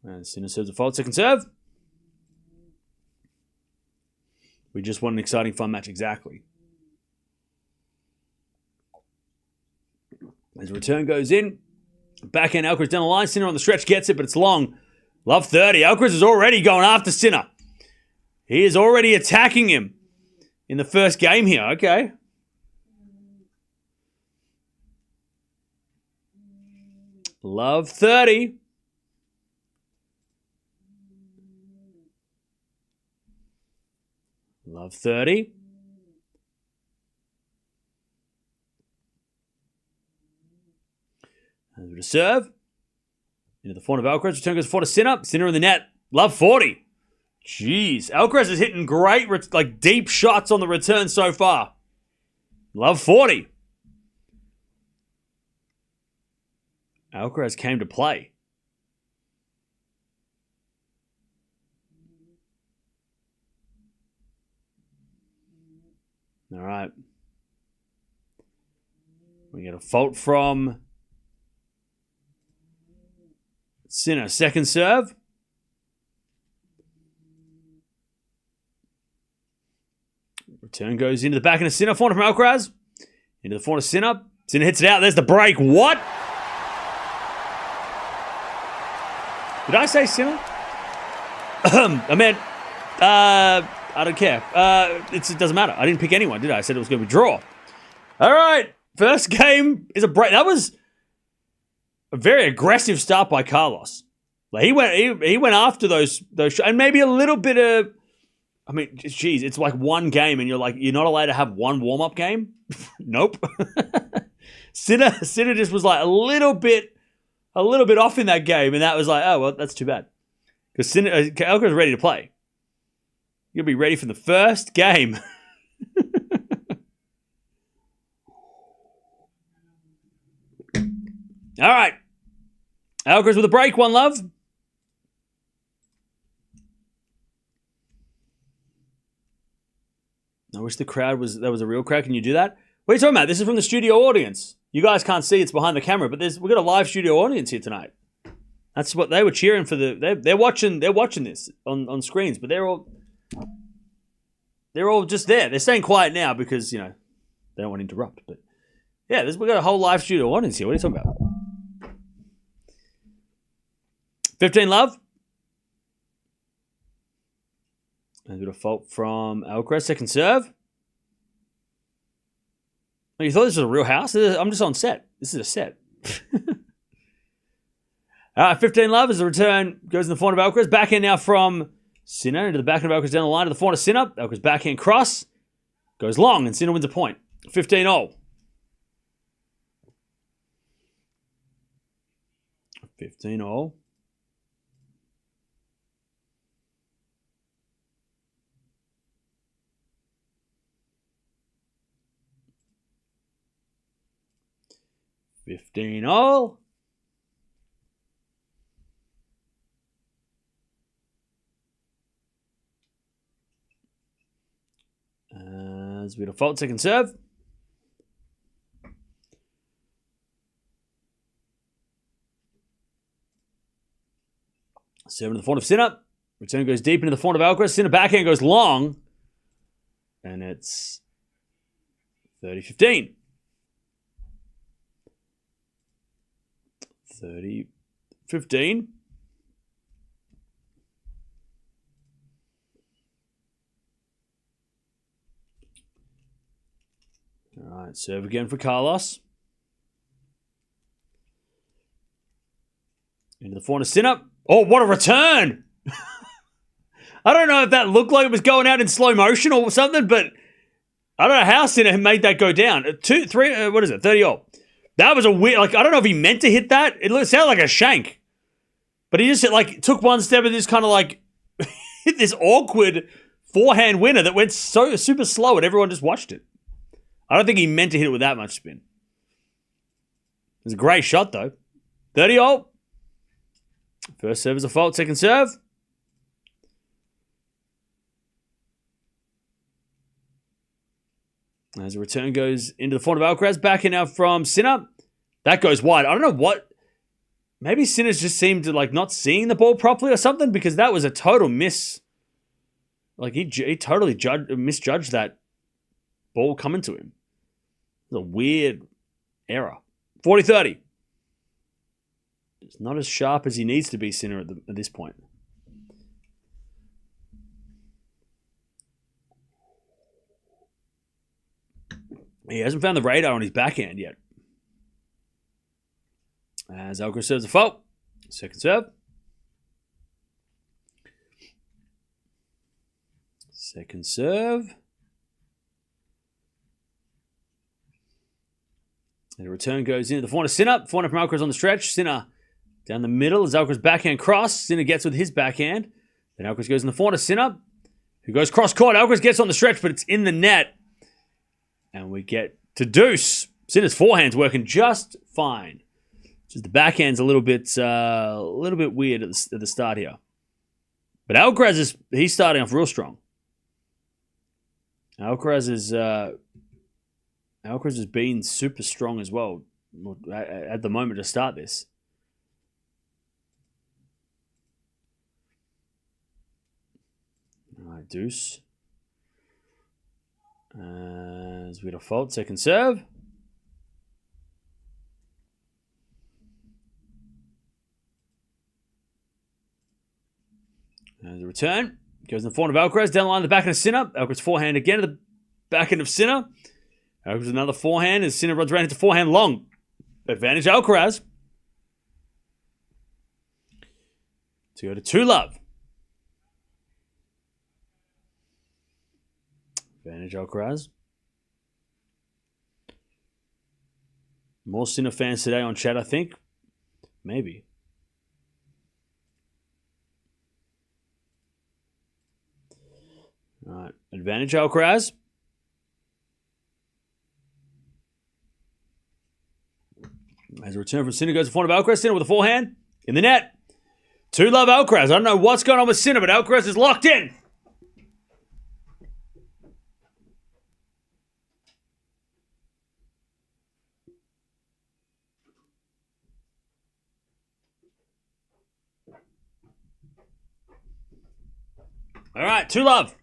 And Sinner serves a fault. Second serve. We just want an exciting, fun match. Exactly. As return goes in. Backhand Alcaraz down the line. Sinner on the stretch gets it, but it's long. Love 30. Alcaraz is already going after Sinner. He is already attacking him in the first game here. Okay. Love 30. Love 30. Over to serve. Into the front of Alcaraz. Return goes for to Sinner. Sinner in the net. Love 40. Jeez. Alcaraz is hitting great, deep shots on the return so far. Love 40. Alcaraz came to play. All right. We get a fault from Sinner. Second serve. Return goes into the back of Sinner. Forehand from Alcaraz. Into the forehand of Sinner. Sinner hits it out. There's the break. What? Did I say Sinner? I meant, I don't care. It doesn't matter. I didn't pick anyone, did I? I said it was going to be draw. All right. First game is a break. That was a very aggressive start by Carlos. Like he went after those and maybe a little bit of. I mean, geez, it's like one game, and you're not allowed to have one warm-up game. Nope. Sinner just was like a little bit off in that game, and that was like, oh well, that's too bad. Because Alcaraz is ready to play. You'll be ready for the first game. All right. Alcaraz with a break, one love. I wish the crowd was a real crowd. Can you do that? What are you talking about? This is from the studio audience. You guys can't see, it's behind the camera, but we've got a live studio audience here tonight. That's what they were cheering for. They're watching this on screens, but they're all just there. They're staying quiet now because, they don't want to interrupt. But yeah, we've got a whole live studio audience here. What are you talking about? 15 love. A bit of fault from Alcaraz. Second serve. Oh, you thought this was a real house? I'm just on set. This is a set. 15 love as the return goes in the forehand of Alcaraz. Backhand now from Sinner into the backhand of Alcaraz down the line to the forehand of Sinner. Alcaraz backhand cross. Goes long and Sinner wins a point. 15-all. 15-all. $15-all. As we default second serve. Serve into the forehand of Sinner. Return goes deep into the forehand of Alcaraz. Sinner backhand goes long. And it's 30-15. 30-15. All right, serve again for Carlos. Into the forehand of Sinner. Oh, what a return! I don't know if that looked like it was going out in slow motion or something, but I don't know how Sinner made that go down. 30-all. That was a weird, I don't know if he meant to hit that. It sounded like a shank. But he just, took one step and just kind of, hit this awkward forehand winner that went so super slow and everyone just watched it. I don't think he meant to hit it with that much spin. It was a great shot, though. 30-all. First serve is a fault. Second serve. As a return goes into the forehand of Alcaraz. Back in now from Sinner. That goes wide. I don't know what. Maybe Sinner's just seemed to not seeing the ball properly or something, because that was a total miss. He totally misjudged that ball coming to him. It was a weird error. 40-30. It's not as sharp as he needs to be, Sinner, at this point. He hasn't found the radar on his backhand yet. As Alcaraz serves a fault. Second serve. Second serve. And the return goes into the forehand of Sinner. Forehand from Alcaraz on the stretch. Sinner down the middle as Alcaraz backhand cross. Sinner gets with his backhand. Then Alcaraz goes in the forehand of Sinner, who goes cross court. Alcaraz gets on the stretch, but it's in the net. And we get to deuce. Sinner's forehand's working just fine. Just the backhand's a little bit weird at the start here. But Alcaraz he's starting off real strong. Alcaraz is Alcaraz has been super strong as well at the moment to start this. All right, deuce. As we get a fault, second serve. There's a return. Goes in the forehand of Alcaraz. Down the line, the backhand of Sinner. Alcaraz forehand again to the backhand of Sinner. Alcaraz another forehand as Sinner runs around into forehand long. Advantage Alcaraz. To go to 2-love. Advantage Alcaraz. More Sinner fans today on chat, I think. Maybe. All right. Advantage Alcaraz. As a return from Sinner goes to forehand of Alcaraz. Sinner with a forehand in the net. 2-love Alcaraz. I don't know what's going on with Sinner, but Alcaraz is locked in. All right, 2-love.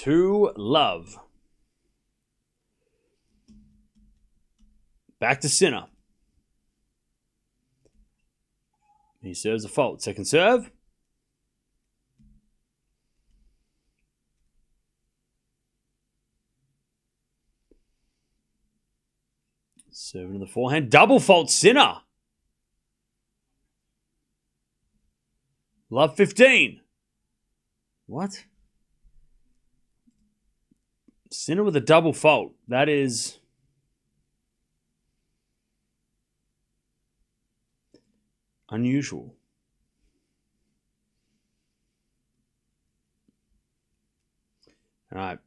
2-love. Back to Sinner. He serves a fault. Second serve. Serving to the forehand. Double fault Sinner. Love 15. What? Sinner with a double fault. That is unusual. All right.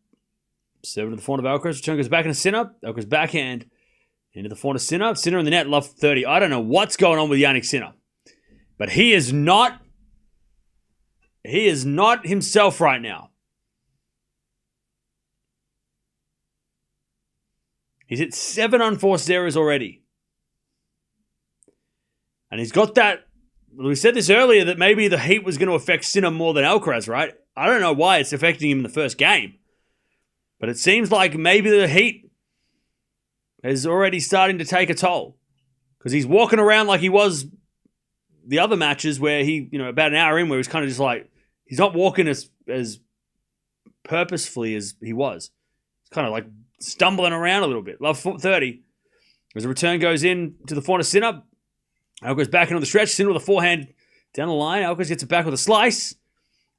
7 to the forehand of Alcaraz. Return goes back into Sinner. Alcaraz backhand into the forehand of Sinner. Sinner in the net. Love 30. I don't know what's going on with Jannik Sinner, but he is not himself right now. He's hit 7 unforced errors already. And he's got that. We said this earlier that maybe the heat was going to affect Sinner more than Alcaraz, right? I don't know why it's affecting him in the first game. But it seems like maybe the heat is already starting to take a toll. Because he's walking around like he was the other matches where he, about an hour in, where he was kind of just like, he's not walking as purposefully as he was. He's kind of like stumbling around a little bit. Love 30. As a return goes in to the forehand of Sinner. Alcaraz back into the stretch. Sinner with a forehand down the line. Alcaraz gets it back with a slice.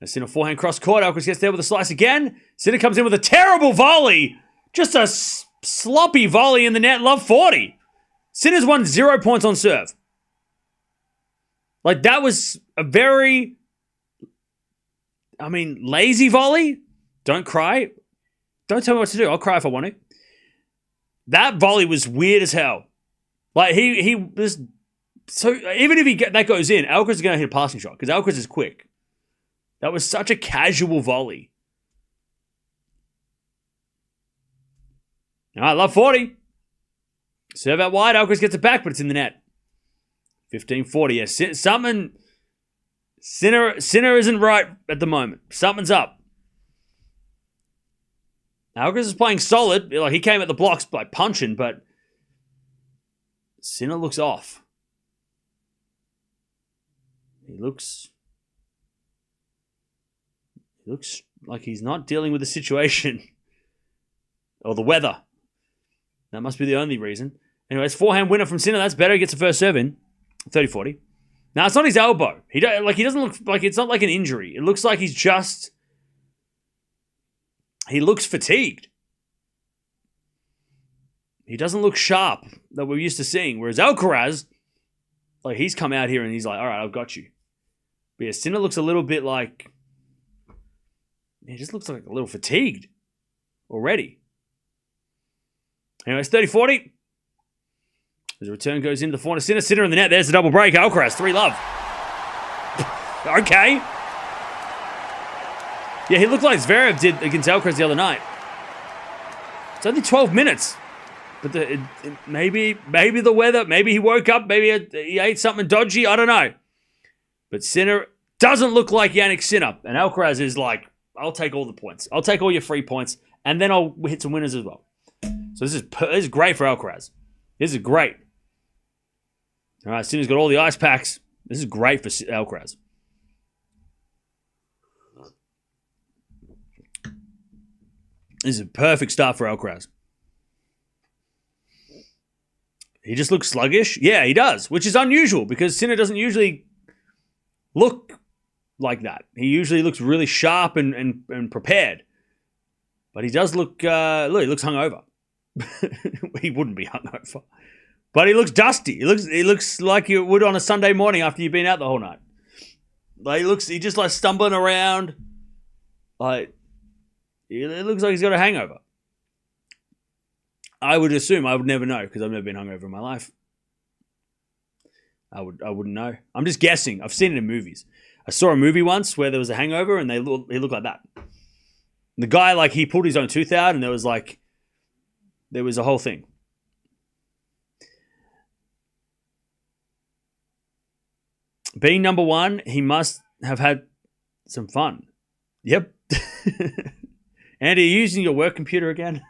Sinner forehand cross court. Alcaraz gets there with a slice again. Sinner comes in with a terrible volley. Just a sloppy volley in the net. Love 40. Sinner's won 0 points on serve. Like, that was a very, lazy volley. Don't cry. Don't tell me what to do. I'll cry if I want to. That volley was weird as hell. Like, he was... So, even if that goes in, Alcaraz is going to hit a passing shot because Alcaraz is quick. That was such a casual volley. All right, love 40. Serve out wide. Alcaraz gets it back, but it's in the net. 15-40. Yeah, something... Sinner isn't right at the moment. Something's up. Alcaraz is playing solid. Like, he came at the blocks by punching, but Sinner looks off. He looks like he's not dealing with the situation. Or the weather. That must be the only reason. Anyways, forehand winner from Sinner. That's better. He gets the first serve in. 30-40. Now, it's not his elbow. He doesn't look like, it's not like an injury. It looks like he looks fatigued. He doesn't look sharp that we're used to seeing. Whereas Alcaraz, like, he's come out here and he's like, all right, I've got you. But yeah, Sinner looks a little bit like, he just looks like a little fatigued already. Anyways, 30-40. As a return goes into the forehand of Sinner. Sinner in the net. There's the double break. Alcaraz, 3-love. Okay. Yeah, he looked like Zverev did against Alcaraz the other night. It's only 12 minutes. But maybe the weather, maybe he woke up, maybe he ate something dodgy, I don't know. But Sinner doesn't look like Jannik Sinner. And Alcaraz is like, I'll take all the points. I'll take all your free points, and then I'll hit some winners as well. So this is great for Alcaraz. This is great. All right, Sinner's got all the ice packs. This is great for Alcaraz. This is a perfect start for Alcaraz. He just looks sluggish. Yeah, he does, which is unusual because Sinner doesn't usually look like that. He usually looks really sharp and prepared. But he does look, he looks hungover. He wouldn't be hungover. But he looks dusty. He looks like you would on a Sunday morning after you've been out the whole night. Like he just like stumbling around. Like, it looks like he's got a hangover. I would assume. I would never know because I've never been hungover in my life. I wouldn't know. I'm just guessing. I've seen it in movies. I saw a movie once where there was a hangover and he looked like that. The guy, like, he pulled his own tooth out and there was a whole thing. Being number one, he must have had some fun. Yep. Andy, are you using your work computer again?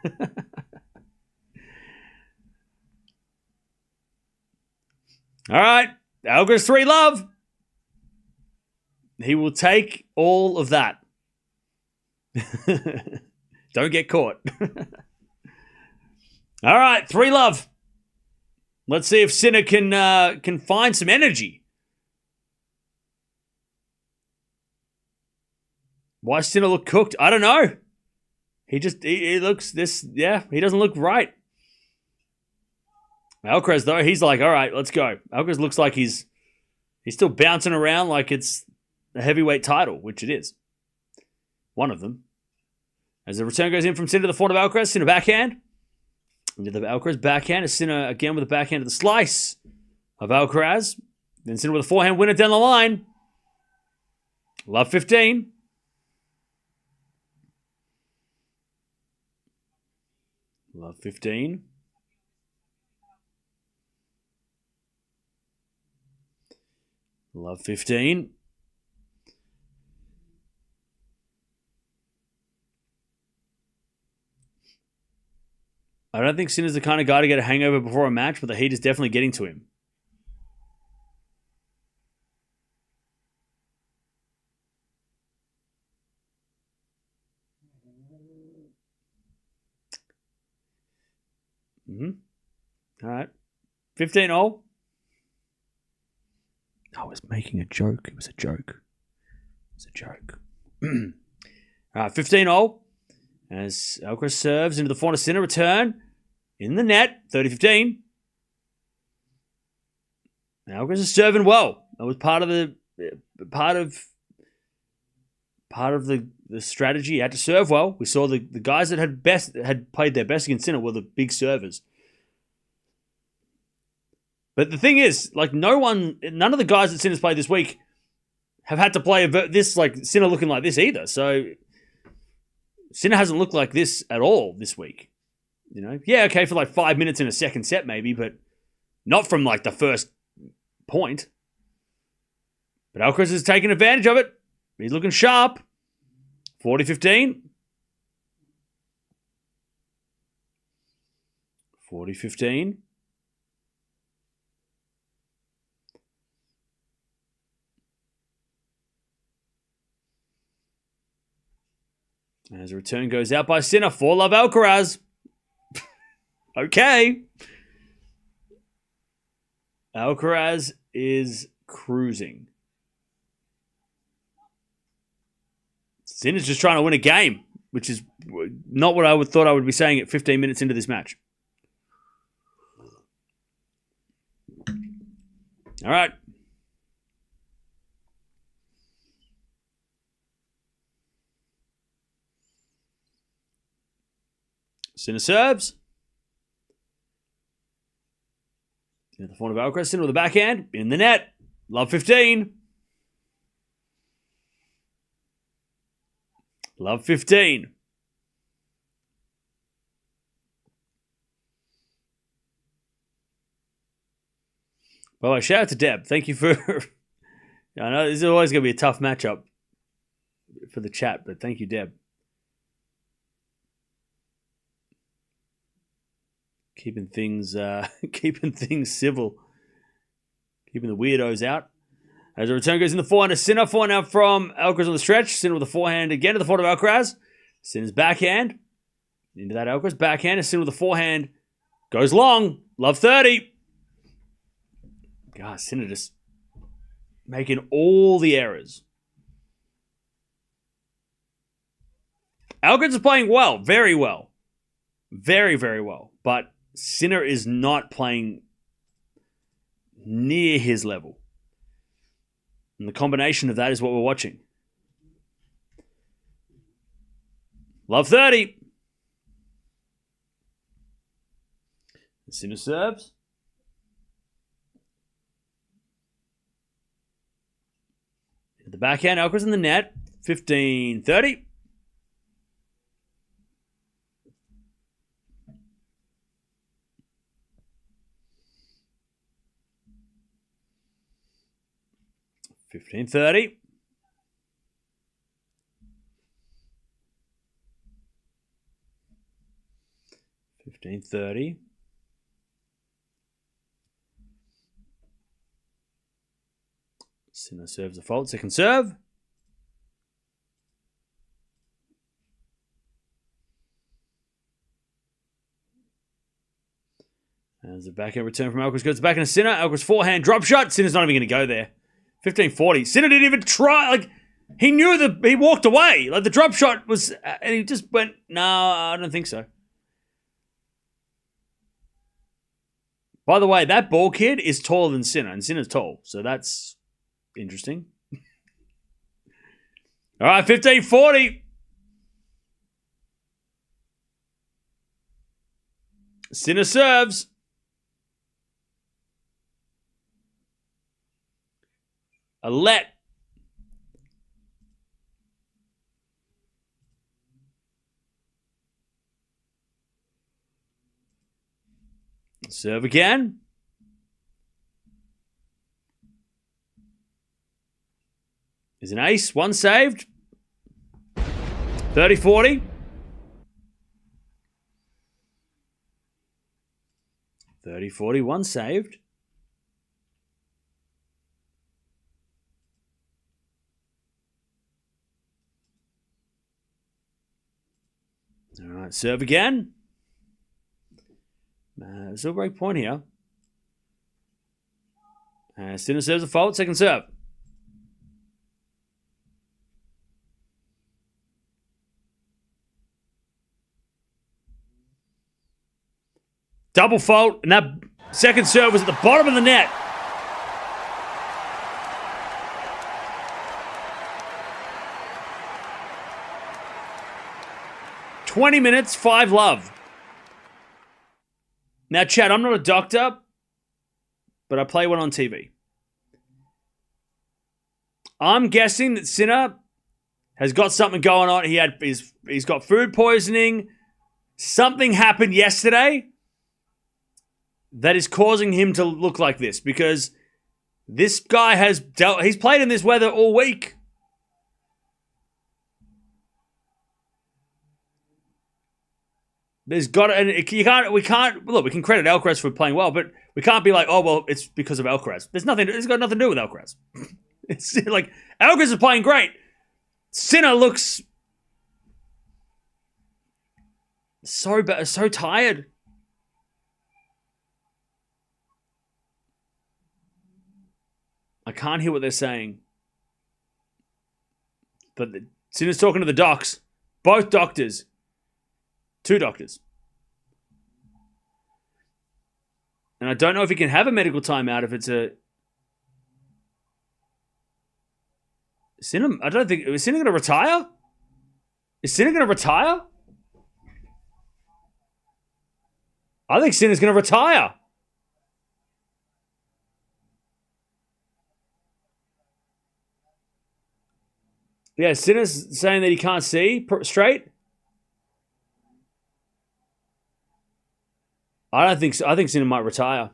All right. Alcaraz 3 love. He will take all of that. Don't get caught. All right. 3 love. Let's see if Sinner can find some energy. Why does Sinner look cooked? I don't know. He looks this, yeah, he doesn't look right. Alcaraz, though, he's like, all right, let's go. Alcaraz looks like he's still bouncing around like it's a heavyweight title, which it is. One of them. As the return goes in from Sinner to the forehand of Alcaraz, Sinner backhand. Into the Alcaraz backhand. Sinner again with a backhand to the slice of Alcaraz. Then Sinner with a forehand winner down the line. Love 15. Love 15. Love 15. I don't think Sinner's the kind of guy to get a hangover before a match, but the heat is definitely getting to him. All right. 15-all. I was making a joke. It was a joke. It's a joke. All right, 15-all. As Alcaraz serves into the forehand of Sinner, return in the net, 30-15. Alcaraz is serving well. That was part of the strategy. He had to serve well. We saw the guys that had played their best against Sinner were the big servers. But the thing is, like, none of the guys that Sinner's played this week have had to play this, like, Sinner looking like this either. So Sinner hasn't looked like this at all this week. You know? Yeah, okay, for like 5 minutes in a second set maybe, but not from like the first point. But Alcaraz is taking advantage of it. He's looking sharp. 40-15. 40-15. As a return goes out by Sinner, 4 love Alcaraz. Okay. Alcaraz is cruising. Sinner's just trying to win a game, which is not what I thought I would be saying at 15 minutes into this match. All right. Sinner serves. At the forehand of Alcaraz, Sinner with the backhand. In the net. Love 15. Love 15. Well, shout out to Deb. Thank you for... I know this is always going to be a tough matchup for the chat, but thank you, Deb. Keeping things civil. Keeping the weirdos out. As the return goes in the forehand to Sinner. Forehand from Alcaraz on the stretch. Sinner with the forehand again to the forehand of Alcaraz. Sinner's backhand. Into that Alcaraz backhand. Sinner with the forehand. Goes long. Love 30. God, Sinner just making all the errors. Alcaraz is playing well. Very well. Very, very well. But Sinner is not playing near his level. And the combination of that is what we're watching. Love 30. Sinner serves. At the backhand, Alcaraz in the net. 15-30. $15.30. $15.30. Sinner serves a fault. Second serve. As the backhand return from Alcaraz goes back in a Sinner. Alcaraz forehand drop shot. Sinner's not even going to go there. 15-40. Sinner didn't even try. Like, he knew that he walked away. Like, the drop shot was, and he just went, no, I don't think so. By the way, that ball kid is taller than Sinner, and Sinner's tall. So that's interesting. All right, 15-40. Sinner serves. A let. Serve again. Is an ace. One saved. 30-40. 30-40. One saved. All right, serve again. Still a break point here. Sinner serves a fault. Second serve. Double fault, and that second serve was at the bottom of the net. $20 minutes, 5 love. Now, Chad, I'm not a doctor, but I play one on TV. I'm guessing that Sinner has got something going on. He's got food poisoning. Something happened yesterday that is causing him to look like this, because this guy he's played in this weather all week. There's got to, and we can't look. We can credit Alcaraz for playing well, but we can't be like, oh well, it's because of Alcaraz. It's got nothing to do with Alcaraz. It's like Alcaraz is playing great. Sinner looks so tired. I can't hear what they're saying, but Sinner's talking to the docs, both doctors. 2 doctors. And I don't know if he can have a medical timeout if it's a... Sinner, I don't think... Is Sinner going to retire? Is Sinner going to retire? I think Sinner's going to retire. Yeah, Sinner's saying that he can't see straight. I don't think so. I think Sinner might retire.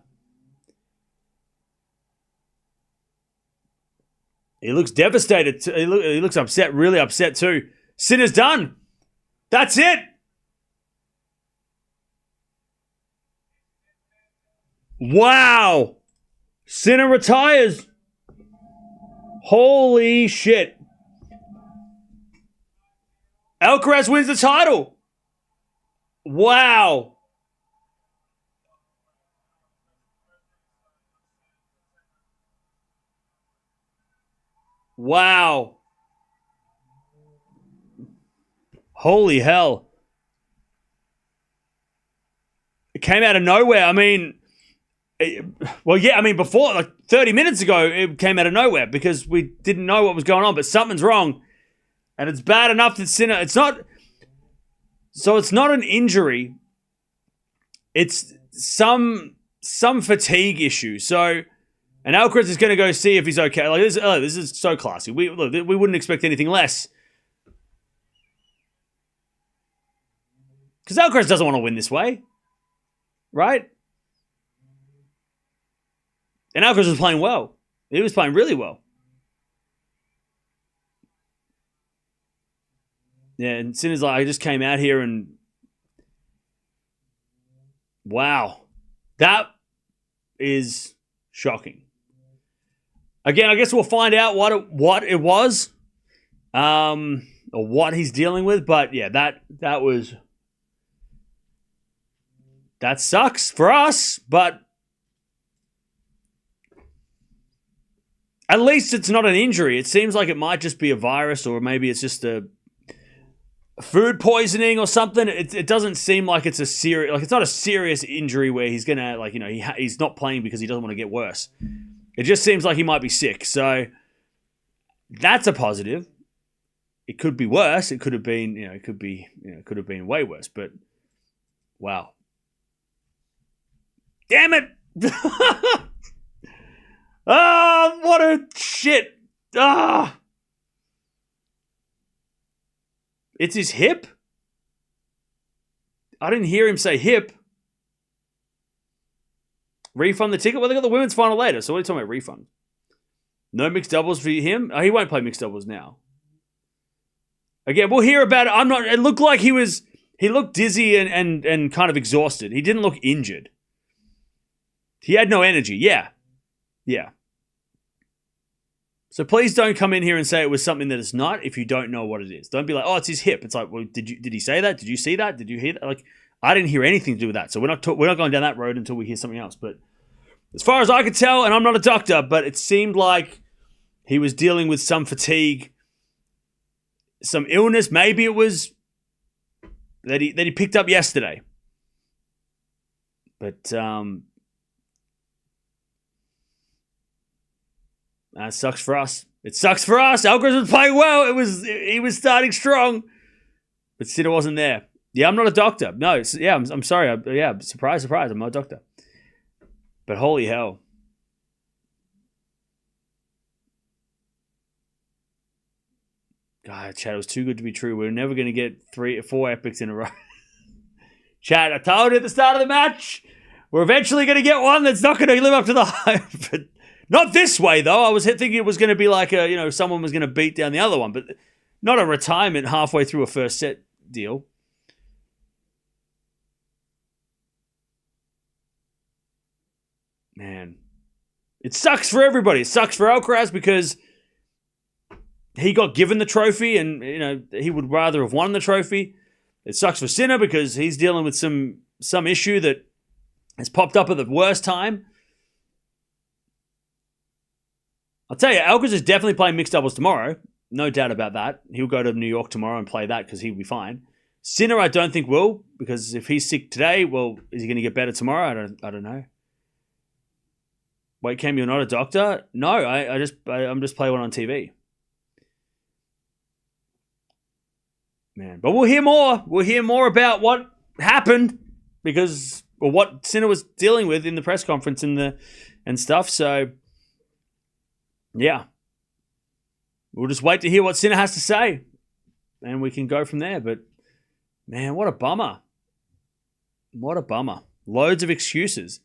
He looks devastated. He looks upset, really upset too. Sinner's done. That's it. Wow. Sinner retires. Holy shit. Alcaraz wins the title. Wow. Wow. Holy hell. It came out of nowhere. I mean, before, like 30 minutes ago, it came out of nowhere because we didn't know what was going on, but something's wrong. And it's bad enough that Sinner, it's not an injury. It's some fatigue issue. So, and Alcaraz is going to go see if he's okay. Like this is so classy. We wouldn't expect anything less. Because Alcaraz doesn't want to win this way. Right? And Alcaraz was playing well. He was playing really well. Yeah, and Sinner's like, I just came out here and... Wow. That is shocking. Again, I guess we'll find out what it was. Or what he's dealing with. But yeah, that was... That sucks for us, but... At least it's not an injury. It seems like it might just be a virus, or maybe it's just a food poisoning or something. It doesn't seem like it's it's not a serious injury where he's gonna he's not playing because he doesn't want to get worse. It just seems like he might be sick. So that's a positive. It could be worse. It could have been it could have been way worse. But wow, damn it. Oh, what a shit. Ah. It's his hip? I didn't hear him say hip. Refund the ticket? Well, they got the women's final later, so what are you talking about, refund? No mixed doubles for him? Oh, he won't play mixed doubles now. Again, we'll hear about it. It looked like he looked dizzy and kind of exhausted. He didn't look injured. He had no energy. Yeah. Yeah. So please don't come in here and say it was something that it's not if you don't know what it is. Don't be like, oh, it's his hip. It's like, well, did he say that? Did you see that? Did you hear that? Like, I didn't hear anything to do with that. So we're not going down that road until we hear something else. But as far as I could tell, and I'm not a doctor, but it seemed like he was dealing with some fatigue, some illness. Maybe it was that he picked up yesterday. But that sucks for us. It sucks for us. Alcaraz was playing well. He was starting strong, but Sinner wasn't there. Yeah, I'm not a doctor. No, I'm sorry. Surprise, I'm not a doctor. But holy hell. God, Chad, it was too good to be true. We're never going to get 3 or 4 epics in a row. Chad, I told you at the start of the match, we're eventually going to get one that's not going to live up to the hype. But not this way, though. I was thinking it was going to be like someone was going to beat down the other one, but not a retirement halfway through a first set deal. Man, it sucks for everybody. It sucks for Alcaraz because he got given the trophy and, he would rather have won the trophy. It sucks for Sinner because he's dealing with some issue that has popped up at the worst time. I'll tell you, Alcaraz is definitely playing mixed doubles tomorrow. No doubt about that. He'll go to New York tomorrow and play that because he'll be fine. Sinner, I don't think will, because if he's sick today, well, is he going to get better tomorrow? I don't know. Wait, Cam, you're not a doctor? No, I'm just playing one on TV. Man, but we'll hear more. We'll hear more about what happened or what Sinner was dealing with in the press conference and stuff. So, yeah. We'll just wait to hear what Sinner has to say. And we can go from there. But, man, what a bummer. What a bummer. Loads of excuses.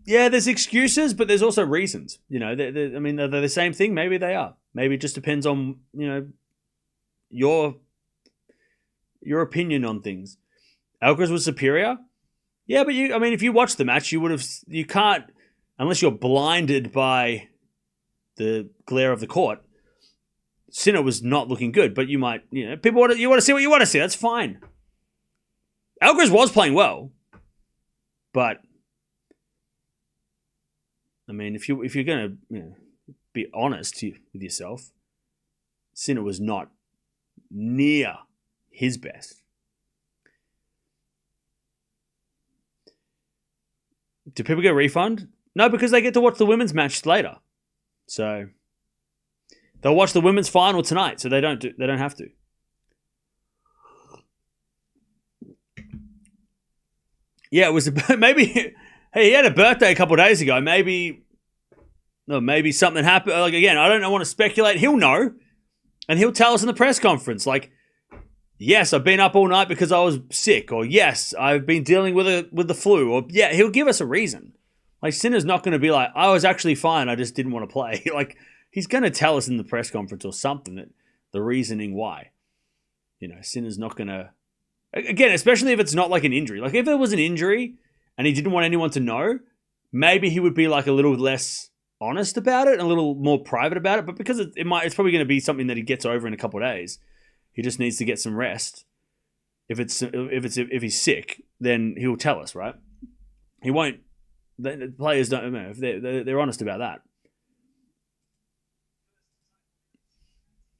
Yeah, there's excuses, but there's also reasons. You know, I mean, they're the same thing. Maybe they are. Maybe it just depends on, you know, your opinion on things. Alcaraz was superior. Yeah, but if you watch the match, you can't, unless you're blinded by the glare of the court. Sinner was not looking good, but you want to see what you want to see. That's fine. Alcaraz was playing well, but I mean, if you're going to be honest with yourself, Sinner was not near his best. Do people get a refund? No, because they get to watch the women's match later. So they'll watch the women's final tonight, so they don't have to. Yeah, it was maybe. Hey, he had a birthday a couple of days ago. Maybe something happened. Like, again, I don't want to speculate. He'll know, and he'll tell us in the press conference. Like, yes, I've been up all night because I was sick, or yes, I've been dealing with the flu, or yeah, he'll give us a reason. Like, Sinner's not going to be like, I was actually fine, I just didn't want to play. Like, he's going to tell us in the press conference or something that the reasoning why. You know, Sinner's not going to. Again, especially if it's not like an injury. Like, if it was an injury and he didn't want anyone to know, maybe he would be like a little less honest about it and a little more private about it. But because it's probably going to be something that he gets over in a couple of days, he just needs to get some rest. If he's sick, then he'll tell us, right? He won't. The players don't know if they're honest about that.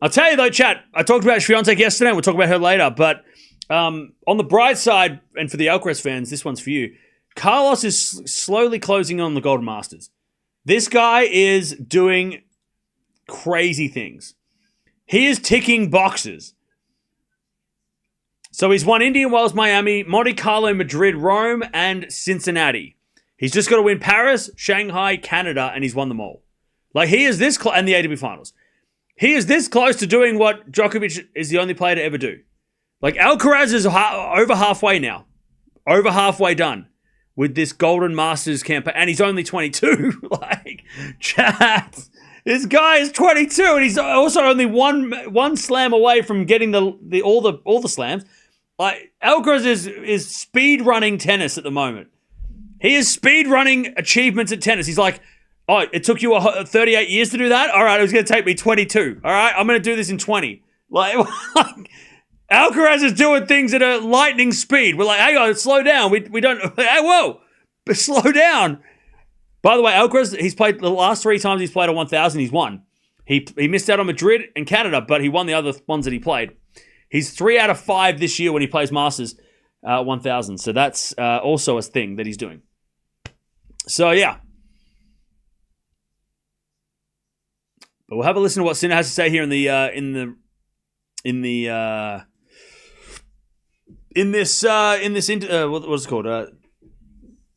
I'll tell you though, chat. I talked about Swiatek yesterday. And we'll talk about her later, but. On the bright side, and for the Alcaraz fans, this one's for you. Carlos is slowly closing on the Golden Masters. This guy is doing crazy things. He is ticking boxes. So he's won Indian Wells, Miami, Monte Carlo, Madrid, Rome, and Cincinnati. He's just got to win Paris, Shanghai, Canada, and he's won them all. Like, he is this close, and the ATP Finals. He is this close to doing what Djokovic is the only player to ever do. Like, Alcaraz is over halfway now. Over halfway done with this Golden Masters campaign. And he's only 22. Like, chat. This guy is 22 and he's also only one slam away from getting all the slams. Like, Alcaraz is speed running tennis at the moment. He is speed running achievements at tennis. He's like, oh, it took you 38 years to do that? All right, it was going to take me 22. All right, I'm going to do this in 20. Like Alcaraz is doing things at a lightning speed. We're like, hang on, slow down. We don't, hey, whoa, slow down. By the way, Alcaraz, he's played the last 3 times he's played a 1,000, he's won. He missed out on Madrid and Canada, but he won the other ones that he played. He's 3 out of 5 this year when he plays Masters 1,000. So that's also a thing that he's doing. So, yeah. But we'll have a listen to what Sinner has to say here in this what is it called?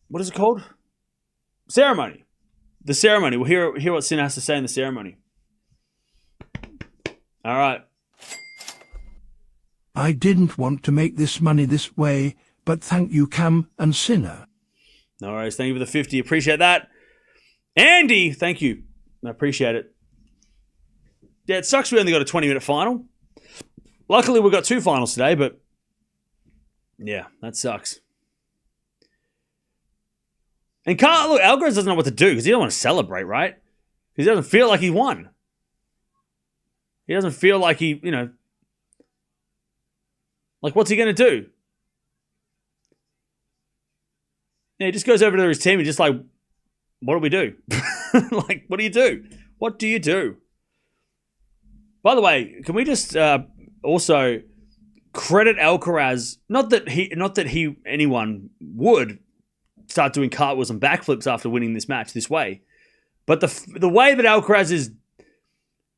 What is it called? Ceremony. The ceremony. We'll hear what Sinner has to say in the ceremony. All right. I didn't want to make this money this way, but thank you, Cam and Sinner. No worries. Thank you for the 50. Appreciate that. Andy, thank you. I appreciate it. Yeah, it sucks we only got a 20-minute final. Luckily, we got 2 finals today, but yeah, that sucks. And Alcaraz doesn't know what to do because he don't want to celebrate, right? Because he doesn't feel like he won. He doesn't feel like he, like, what's he going to do? Yeah, he just goes over to his team and just like, what do we do? Like, what do you do? What do you do? By the way, can we just also credit Alcaraz? Not that anyone would start doing cartwheels and backflips after winning this match this way, but the way that Alcaraz is,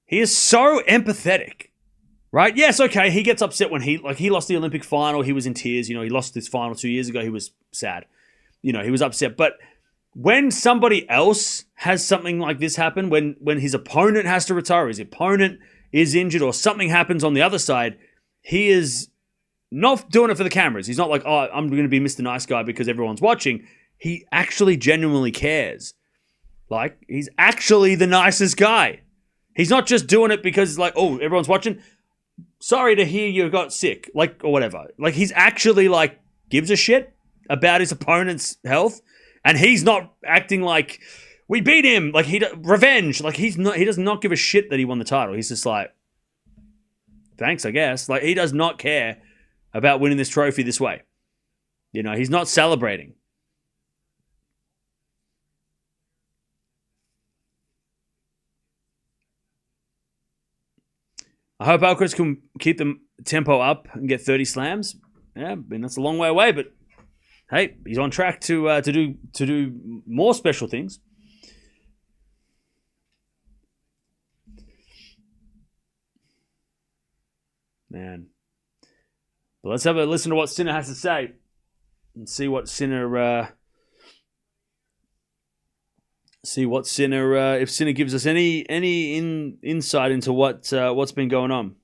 he is so empathetic, right? Yes, okay, he gets upset when he lost the Olympic final. He was in tears. He lost this final 2 years ago. He was sad. He was upset. But when somebody else has something like this happen, when his opponent has to retire, his opponent is injured, or something happens on the other side, he is not doing it for the cameras. He's not like, oh, I'm going to be Mr. Nice Guy because everyone's watching. he actually genuinely cares. Like, he's actually the nicest guy. He's not just doing it because, like, oh, everyone's watching. Sorry to hear you got sick, like, or whatever. Like, he's actually, like, gives a shit about his opponent's health, and he's not acting like we beat him, like revenge. Like, he does not give a shit that he won the title. He's just like, thanks, I guess. Like, he does not care about winning this trophy this way. You know, he's not celebrating. I hope Alcaraz can keep the tempo up and get 30 slams. Yeah, I mean, that's a long way away, but hey, he's on track to do more special things. Man. But let's have a listen to what Sinner has to say and see what Sinner if Sinner gives us any insight into what's been going on.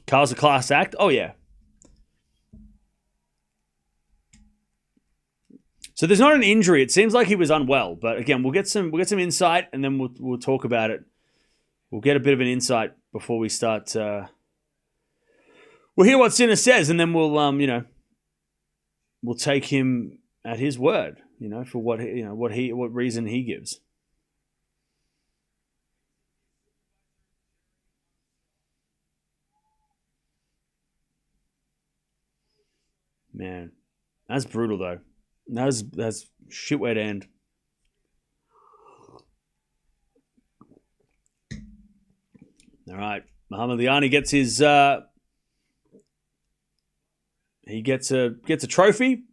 Carlos a class act? Oh yeah. So there's not an injury. It seems like he was unwell, but again, we'll get some insight, and then we'll talk about it. We'll get a bit of an insight before we start. We'll hear what Sinner says, and then we'll we'll take him at his word, for what reason he gives. Man, that's brutal though. That's shit way to end. All right, Muhammad gets his. He gets a trophy.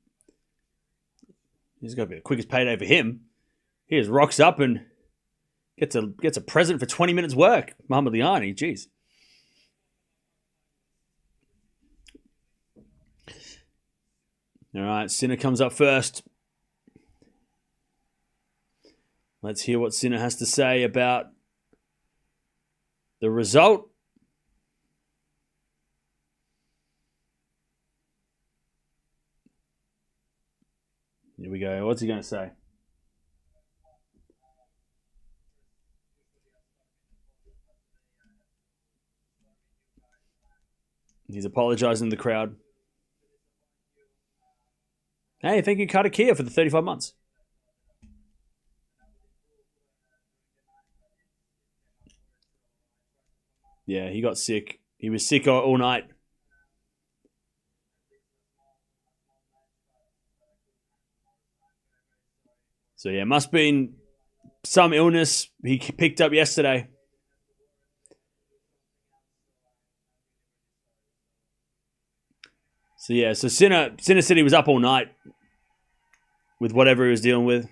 This is gonna be the quickest payday for him. He just rocks up and gets a present for 20 minutes work. Muhammad jeez. All right, Sinner comes up first. Let's hear what Sinner has to say about the result. Here we go. What's he going to say? He's apologizing to the crowd. Hey, thank you, Katakia, for the 35 months. Yeah, he got sick. He was sick all night. So yeah, must have been some illness he picked up yesterday. So yeah, so Sinner said he was up all night with whatever he was dealing with.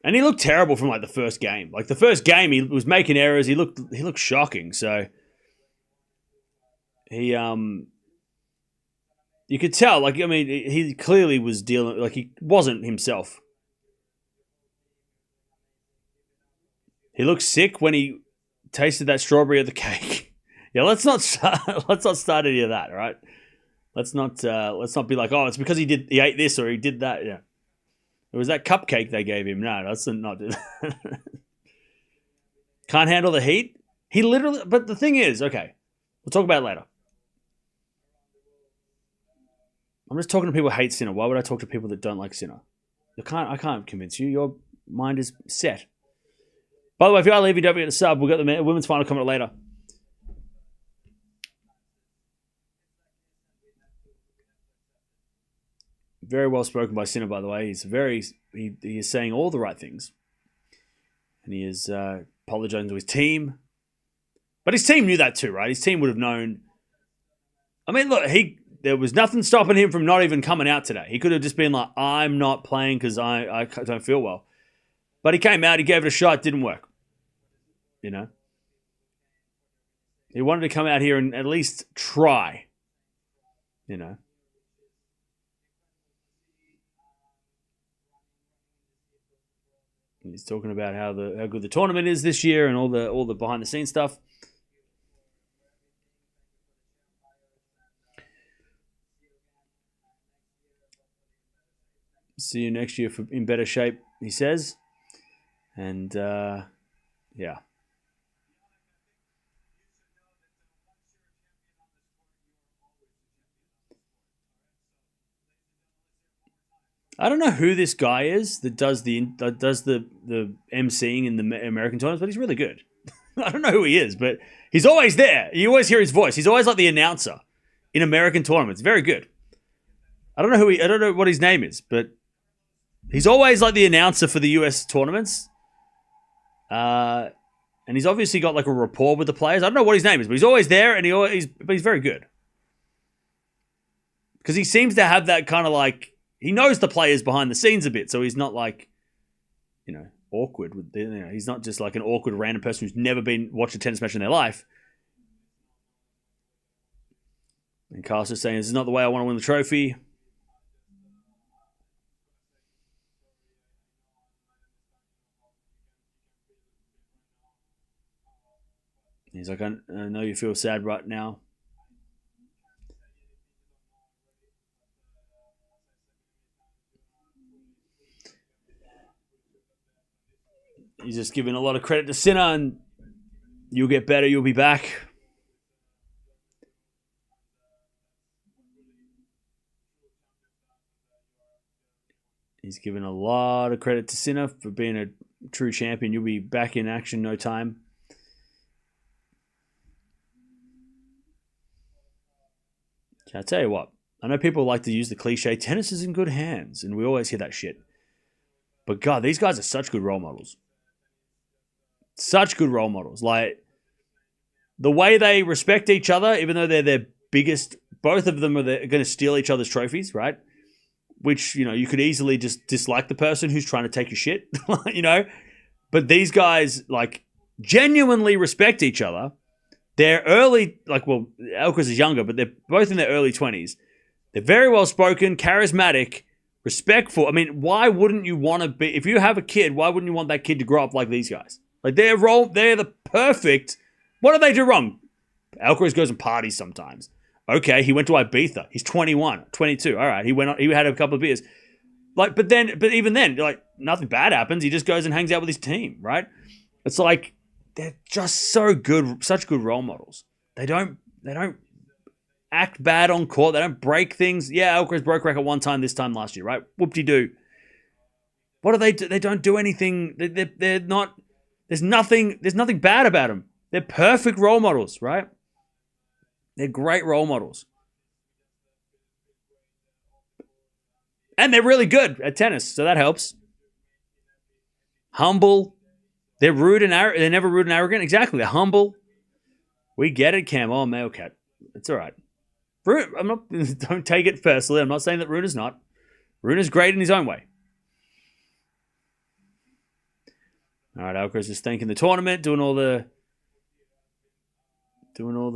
And he looked terrible from like the first game. Like the first game, he was making errors. He looked shocking. So he you could tell. Like, I mean, he clearly was dealing, like, he wasn't himself. He looked sick when he tasted that strawberry at the cake. Yeah, let's not start any of that. All right, let's not be like, oh, it's because he ate this or he did that. Yeah. It was that cupcake they gave him. No, let's not do that. Can't handle the heat? He literally... But the thing is, okay, we'll talk about it later. I'm just talking to people who hate Sinner. Why would I talk to people that don't like Sinner? I can't convince you. Your mind is set. By the way, if you are leaving, don't forget to sub. We've got the women's final coming up later. Very well spoken by Sinner, by the way. He is saying all the right things. And he is apologizing to his team. But his team knew that too, right? His team would have known. I mean, look, there was nothing stopping him from not even coming out today. He could have just been like, I'm not playing because I don't feel well. But he came out, he gave it a shot, didn't work. You know? He wanted to come out here and at least try. You know? He's talking about how good the tournament is this year and all the behind the scenes stuff. See you next year in better shape, he says. And, yeah. I don't know who this guy is that does the emceeing in the American tournaments, but he's really good. I don't know who he is, but he's always there. You always hear his voice. He's always like the announcer in American tournaments. Very good. I don't know what his name is, but he's always like the announcer for the US tournaments. And he's obviously got like a rapport with the players. I don't know what his name is, but he's always there, and he's very good. Because he seems to have that kind of like, he knows the players behind the scenes a bit, so he's not like, awkward. He's not just like an awkward random person who's never watched a tennis match in their life. And Carlos is saying, this is not the way I want to win the trophy. He's like, I know you feel sad right now. He's just giving a lot of credit to Sinner, and you'll get better, you'll be back. He's giving a lot of credit to Sinner for being a true champion. You'll be back in action no time. Can I tell you what? I know people like to use the cliche, tennis is in good hands, and we always hear that shit. But God, these guys are such good role models. Such good role models. Like, the way they respect each other, even though they're their biggest, both of them are going to steal each other's trophies, right? Which, you could easily just dislike the person who's trying to take your shit, But these guys, like, genuinely respect each other. They're early, Alcaraz is younger, but they're both in their early 20s. They're very well spoken, charismatic, respectful. I mean, why wouldn't you want to be, if you have a kid, why wouldn't you want that kid to grow up like these guys? Like, they're the perfect. What do they do wrong? Alcaraz goes and parties sometimes. Okay, he went to Ibiza. He's 21, 22. All right, he had a couple of beers. But even then, like, nothing bad happens. He just goes and hangs out with his team, right? It's like, they're just so good, such good role models. They don't act bad on court. They don't break things. Yeah, Alcaraz broke record one time this time last year, right? Whoop-de-doo. What do they do? They don't do anything. They're not. There's nothing bad about them. They're perfect role models, right? They're great role models. And they're really good at tennis, so that helps. Humble. They're rude and arrogant. They're never rude and arrogant. Exactly. They're humble. We get it, Cam. Oh, male cat. It's all right. Don't take it personally. I'm not saying that Runa's not. Runa's great in his own way. All right, Alcaraz is thanking the tournament, doing all the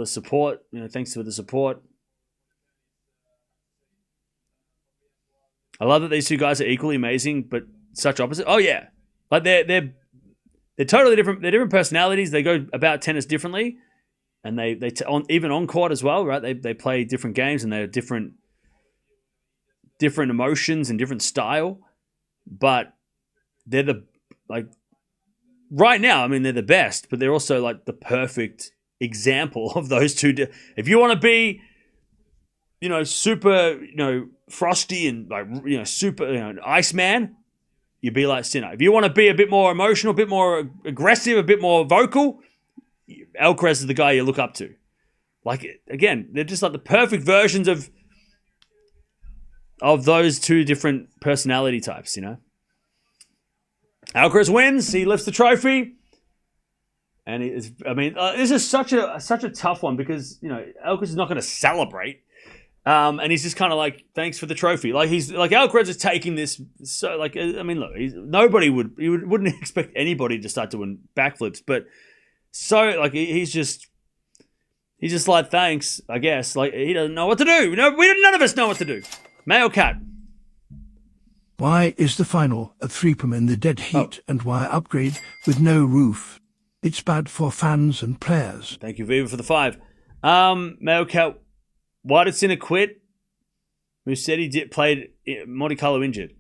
support. Thanks for the support. I love that these two guys are equally amazing, but such opposite. Oh yeah, like they're totally different. They're different personalities. They go about tennis differently, and even on court as well, right? They play different games, and they're different emotions and different style. But they're right now, I mean, they're the best, but they're also like the perfect example of those two. If you want to be, super, frosty and super, Iceman, you be like Sinner. If you want to be a bit more emotional, a bit more aggressive, a bit more vocal, Alcaraz is the guy you look up to. Like, again, they're just like the perfect versions of those two different personality types, Alcaraz wins. He lifts the trophy, and this is such a tough one because Alcaraz is not going to celebrate, and he's just kind of like, thanks for the trophy. Like Alcaraz is taking this so look, nobody wouldn't expect anybody to start doing backflips, but so he's just like, thanks, I guess. Like, he doesn't know what to do. None of us know what to do. Male cat. Why is the final a 3-pm in the dead heat and why upgrade with no roof? It's bad for fans and players. Thank you, Viva, for the 5. Mailcat, why did Sinner quit? Who said he played Monte Carlo injured?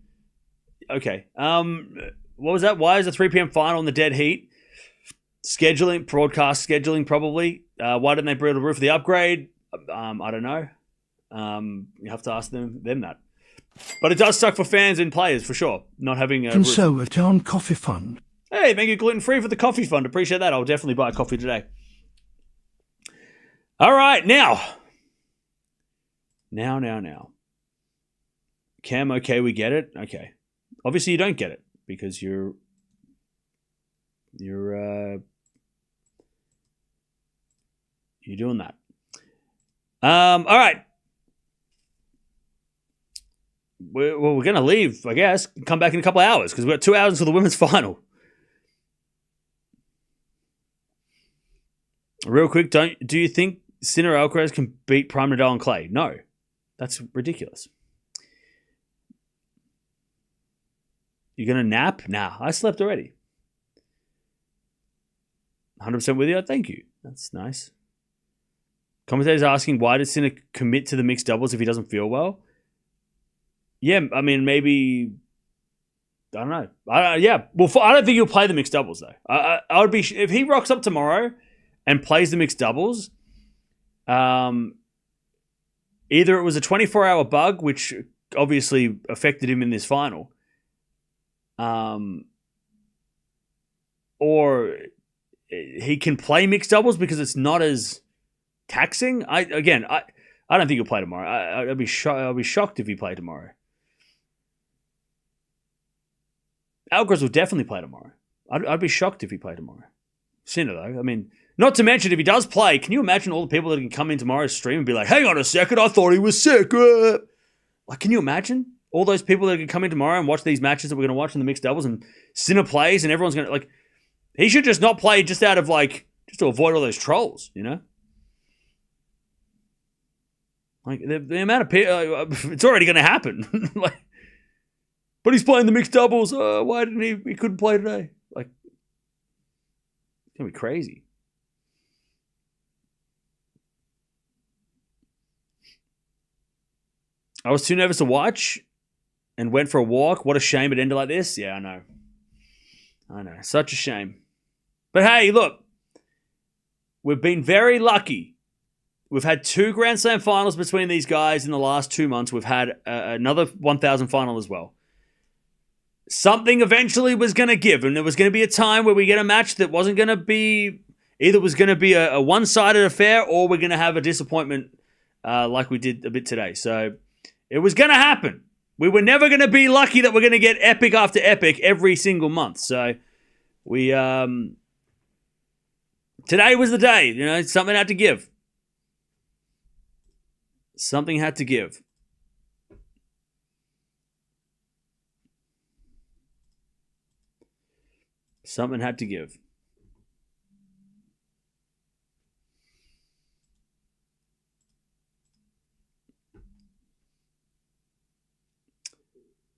Okay. What was that? Why is a 3 p.m. final in the dead heat? Scheduling, broadcast scheduling, probably. Why didn't they build a roof for the upgrade? I don't know. You have to ask them that. But it does suck for fans and players, for sure, not having a Conservative Coffee Fund. Hey, thank you, Gluten-Free, for the coffee fund. Appreciate that. I'll definitely buy a coffee today. All right, now. Cam, okay, we get it. Okay. Obviously, you don't get it because you're doing that. All right. We're going to leave, I guess. Come back in a couple of hours because we've got 2 hours for the women's final. Real quick, do you think Sinner or Alcaraz can beat Prime Nadal and Clay? No. That's ridiculous. You going to nap? Nah, I slept already. 100% with you? Thank you. That's nice. Commentators asking, why did Sinner commit to the mixed doubles if he doesn't feel well? Yeah, I mean, maybe... I don't know. Yeah, well, I don't think he'll play the mixed doubles, though. I would be... If he rocks up tomorrow and plays the mixed doubles, either it was a 24-hour bug, which obviously affected him in this final, or he can play mixed doubles because it's not as taxing. I don't think he'll play tomorrow. I'll be shocked if he played tomorrow. Alcaraz will definitely play tomorrow. I'd be shocked if he played tomorrow. Sinner, though. I mean, not to mention, if he does play, can you imagine all the people that can come in tomorrow's stream and be like, hang on a second, I thought he was sick. Like, can you imagine? All those people that can come in tomorrow and watch these matches that we're going to watch in the mixed doubles, and Sinner plays and everyone's going to, like, he should just not play just out of, like, just to avoid all those trolls, you know? Like, the amount of people, it's already going to happen. Like, but he's playing the mixed doubles. Why didn't he couldn't play today? Like, it's going to be crazy. I was too nervous to watch and went for a walk. What a shame it ended like this. Yeah, I know. Such a shame. But hey, look. We've been very lucky. We've had 2 Grand Slam finals between these guys in the last 2 months. We've had another 1,000 final as well. Something eventually was going to give, and there was going to be a time where we get a match that wasn't going to be... Either was going to be a one-sided affair, or we're going to have a disappointment like we did a bit today. So it was going to happen. We were never going to be lucky that we're going to get epic after epic every single month. So we... Today was the day. You know, something had to give. Something had to give. Something had to give.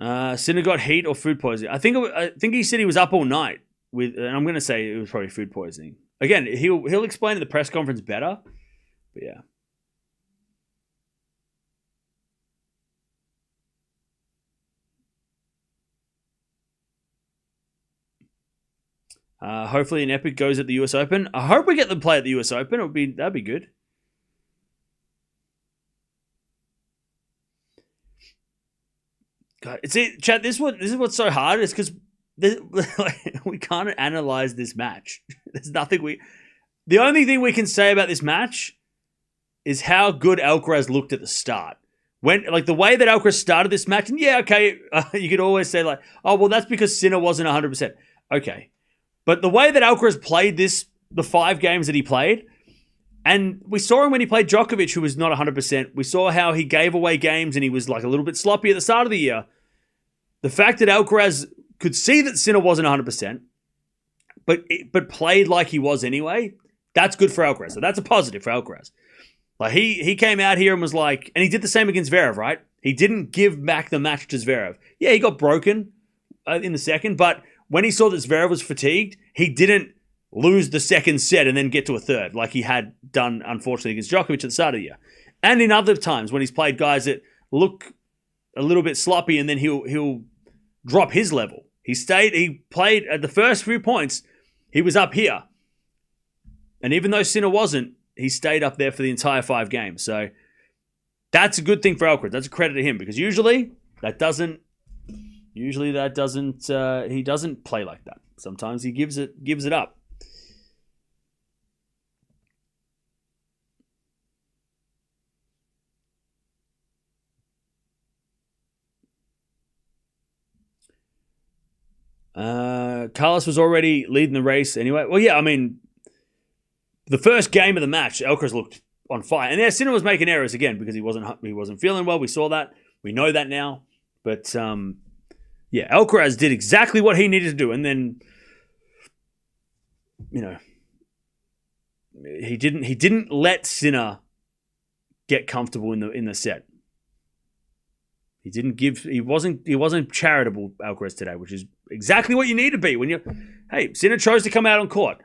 Sinner got heat or food poisoning. I think he said he was up all night with, and I'm going to say it was probably food poisoning. Again, he'll explain at the press conference better. But yeah. Hopefully an epic goes at the US Open. I hope we get them play at the US Open. That'd be good. God, Chad. This is what's so hard. Is because we can't analyze this match. There's nothing The only thing we can say about this match is how good Alcaraz looked at the start. When, like, the way that Alcaraz started this match, and yeah, okay, you could always say, like, oh, well, that's because Sinner wasn't 100%. Okay. But the way that Alcaraz played the 5 games that he played, and we saw him when he played Djokovic, who was not 100%. We saw how he gave away games and he was like a little bit sloppy at the start of the year. The fact that Alcaraz could see that Sinner wasn't 100%, but played like he was anyway, that's good for Alcaraz. So that's a positive for Alcaraz. Like he came out here and was like, and he did the same against Zverev, right? He didn't give back the match to Zverev. Yeah, he got broken in the second, but when he saw that Zverev was fatigued, he didn't lose the second set and then get to a third like he had done, unfortunately, against Djokovic at the start of the year. And in other times when he's played guys that look a little bit sloppy and then he'll drop his level. He played at the first few points, he was up here. And even though Sinner wasn't, he stayed up there for the entire 5 games. So that's a good thing for Alcaraz. That's a credit to him because usually he doesn't play like that. Sometimes he gives it up. Carlos was already leading the race anyway. Well, yeah, I mean, the first game of the match, Alcaraz looked on fire. And yeah, Sinner was making errors again because he wasn't feeling well. We saw that. We know that now. But yeah, Alcaraz did exactly what he needed to do. And then, you know, he didn't let Sinner get comfortable in the set. He wasn't charitable, Alcaraz, today, which is exactly what you need to be when Sinner chose to come out on court.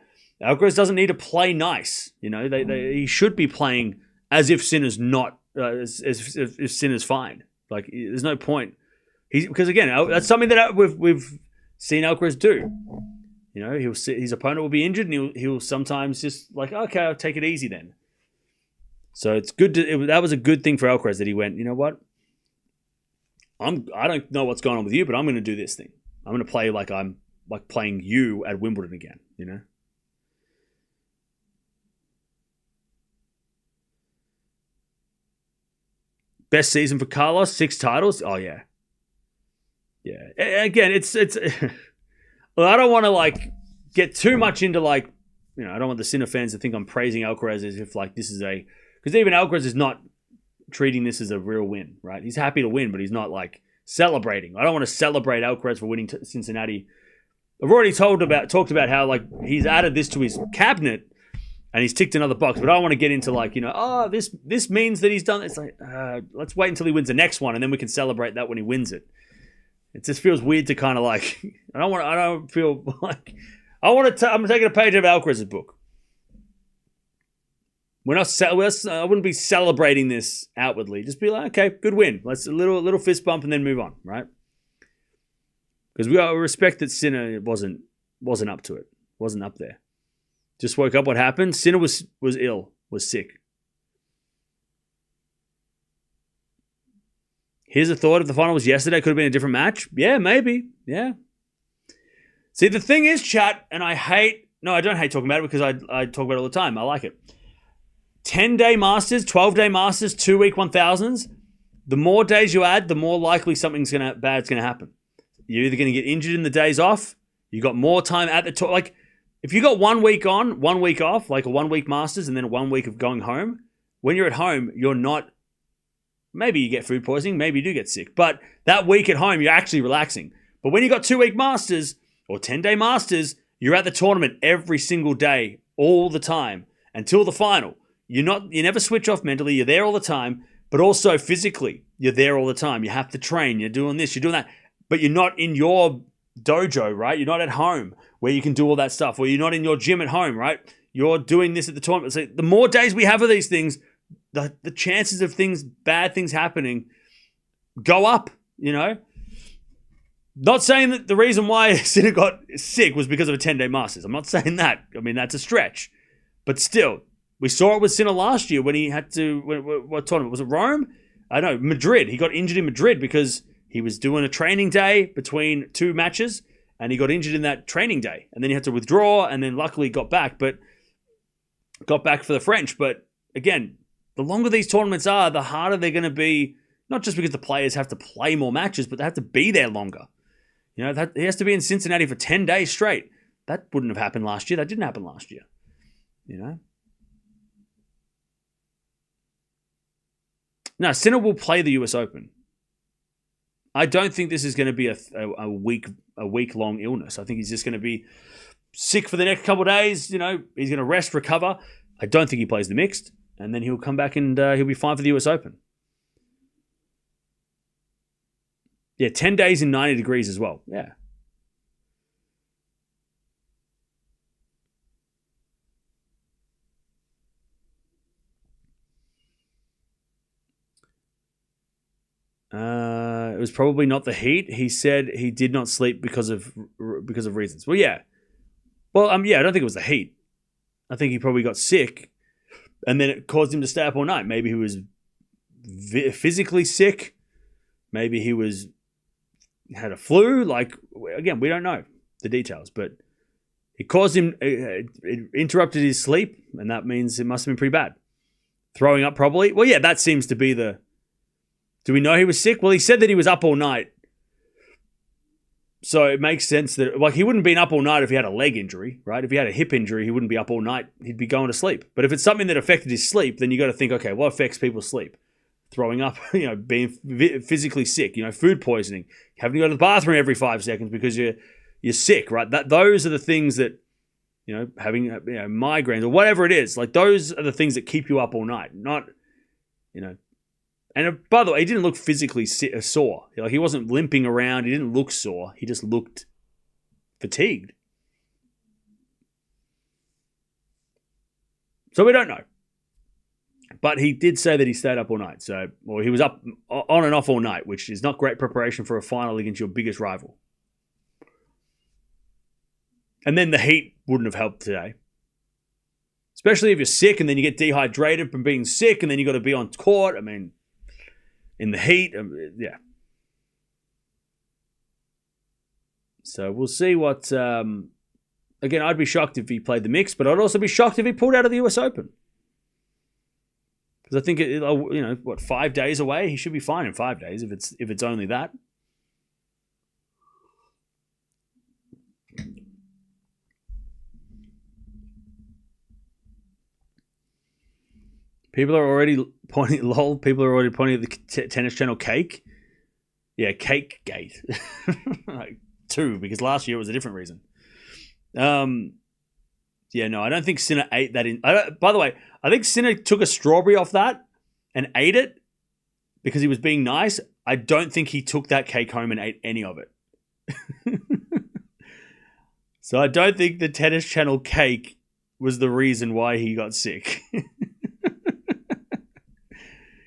Alcaraz doesn't need to play nice. You know, he should be playing as if Sinner's not, as if Sinner's fine. Like, there's no point. Because again, that's something that we've seen Alcaraz do. You know, his opponent will be injured, and he'll sometimes just like, okay, I'll take it easy then. So it's good. That was a good thing for Alcaraz that he went, you know what? I don't know what's going on with you, but I'm going to do this thing. I'm going to play like I'm like playing you at Wimbledon again, you know? Best season for Carlos, 6 titles. Oh yeah. Yeah. Again, it's well, I don't want to like get too much into like, you know, I don't want the Sinner fans to think I'm praising Alcaraz as if like this is because even Alcaraz is not treating this as a real win, right? He's happy to win, but he's not like celebrating. I don't want to celebrate Alcaraz for winning Cincinnati. I've already talked about how like he's added this to his cabinet and he's ticked another box, but I don't want to get into like, you know, this means that he's done it. It's like, let's wait until he wins the next one and then we can celebrate that when he wins it. It just feels weird to kind of like, I'm taking a page of Alcaraz's book. I wouldn't be celebrating this outwardly. Just be like, okay, good win. Let's a little fist bump and then move on, right? Because we respect that Sinner wasn't up to it, wasn't up there. Just woke up. What happened? Sinner was ill, was sick. Here's a thought: if the final was yesterday, could have been a different match. Yeah, maybe. Yeah. See, the thing is, chat, and I don't hate talking about it because I talk about it all the time. I like it. 10-day Masters, 12-day Masters, 2-week 1000s. The more days you add, the more likely something's bad's gonna happen. You're either gonna get injured in the days off. You got more time at the tour. Like if you got 1 week on, 1 week off, like a 1 week Masters, and then 1 week of going home. When you're at home, you're not. Maybe you get food poisoning. Maybe you do get sick. But that week at home, you're actually relaxing. But when you got 2-week Masters or 10-day Masters, you're at the tournament every single day, all the time until the final. You never switch off mentally. You're there all the time, but also physically, you're there all the time. You have to train. You're doing this. You're doing that, but you're not in your dojo, right? You're not at home where you can do all that stuff. Or you're not in your gym at home, right? You're doing this at the tournament. So the more days we have of these things, the chances of bad things happening, go up. You know. Not saying that the reason why Sinner got sick was because of a 10-day Masters. I'm not saying that. I mean, that's a stretch, but still. We saw it with Sinner last year when he had to, what tournament? Was it Rome? I know, Madrid. He got injured in Madrid because he was doing a training day between 2 matches and he got injured in that training day. And then he had to withdraw and then luckily got back for the French. But again, the longer these tournaments are, the harder they're going to be, not just because the players have to play more matches, but they have to be there longer. You know, he has to be in Cincinnati for 10 days straight. That wouldn't have happened last year. That didn't happen last year. You know? No, Sinner will play the US Open. I don't think this is going to be a week-long illness. I think he's just going to be sick for the next couple of days. You know, he's going to rest, recover. I don't think he plays the mixed, and then he'll come back and he'll be fine for the US Open. Yeah, 10 days in 90 degrees as well. Yeah. It was probably not the heat. He said he did not sleep because of reasons. Well, yeah. Well, yeah, I don't think it was the heat. I think he probably got sick, and then it caused him to stay up all night. Maybe he was physically sick. Maybe he had a flu. Like, again, we don't know the details, but it caused him. It interrupted his sleep, and that means it must have been pretty bad. Throwing up, probably. Well, yeah, that seems to be the. Do we know he was sick? Well, he said that he was up all night. So it makes sense that, like, he wouldn't have been up all night if he had a leg injury, right? If he had a hip injury, he wouldn't be up all night. He'd be going to sleep. But if it's something that affected his sleep, then you got to think, okay, what affects people's sleep? Throwing up, being physically sick, food poisoning, having to go to the bathroom every 5 seconds because you're sick, right? Those are the things that, having migraines or whatever it is. Like, those are the things that keep you up all night, not. And by the way, he didn't look physically sore. Like, he wasn't limping around. He didn't look sore. He just looked fatigued. So we don't know. But he did say that he stayed up all night. Or he was up on and off all night, which is not great preparation for a final against your biggest rival. And then the heat wouldn't have helped today. Especially if you're sick and then you get dehydrated from being sick and then you got to be on court. I mean, in the heat, yeah. So we'll see what. Again, I'd be shocked if he played the mix, but I'd also be shocked if he pulled out of the US Open. Because I think 5 days away, he should be fine in 5 days if it's only that. People are already pointing at the Tennis Channel cake. Yeah, Cake Gate. Like, 2, because last year was a different reason. Yeah, no, I don't think Sinner ate that in. By the way, I think Sinner took a strawberry off that and ate it because he was being nice. I don't think he took that cake home and ate any of it. So I don't think the Tennis Channel cake was the reason why he got sick.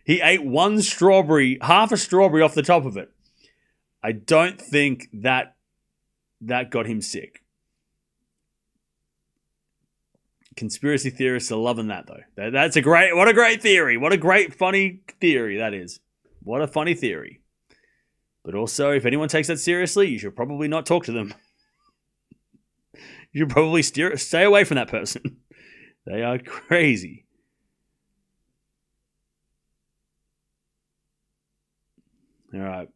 He ate one strawberry, half a strawberry off the top of it. I don't think that got him sick. Conspiracy theorists are loving that, though. What a great theory. What a great, funny theory that is. What a funny theory. But also, if anyone takes that seriously, you should probably not talk to them. You should probably stay away from that person. They are crazy. All right.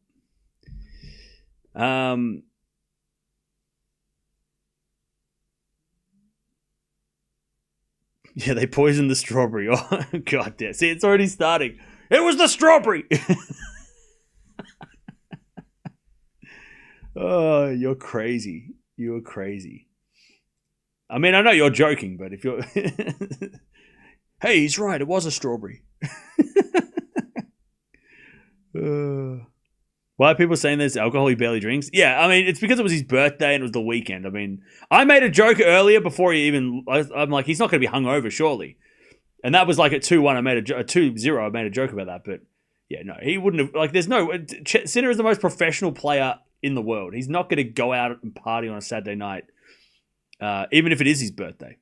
Yeah, they poisoned the strawberry. Oh, God damn. See, it's already starting. It was the strawberry. Oh, you're crazy. You're crazy. I mean, I know you're joking, but if you're... Hey, he's right. It was a strawberry. Why are people saying there's alcohol he barely drinks? Yeah, I mean, it's because it was his birthday and it was the weekend. I mean, I made a joke earlier before he even... I'm like, he's not going to be hungover, surely. And that was like at 2-1. I made a 2-0. I made a joke about that. But yeah, no, he wouldn't have... Like, there's no... Sinner is the most professional player in the world. He's not going to go out and party on a Saturday night, even if it is his birthday.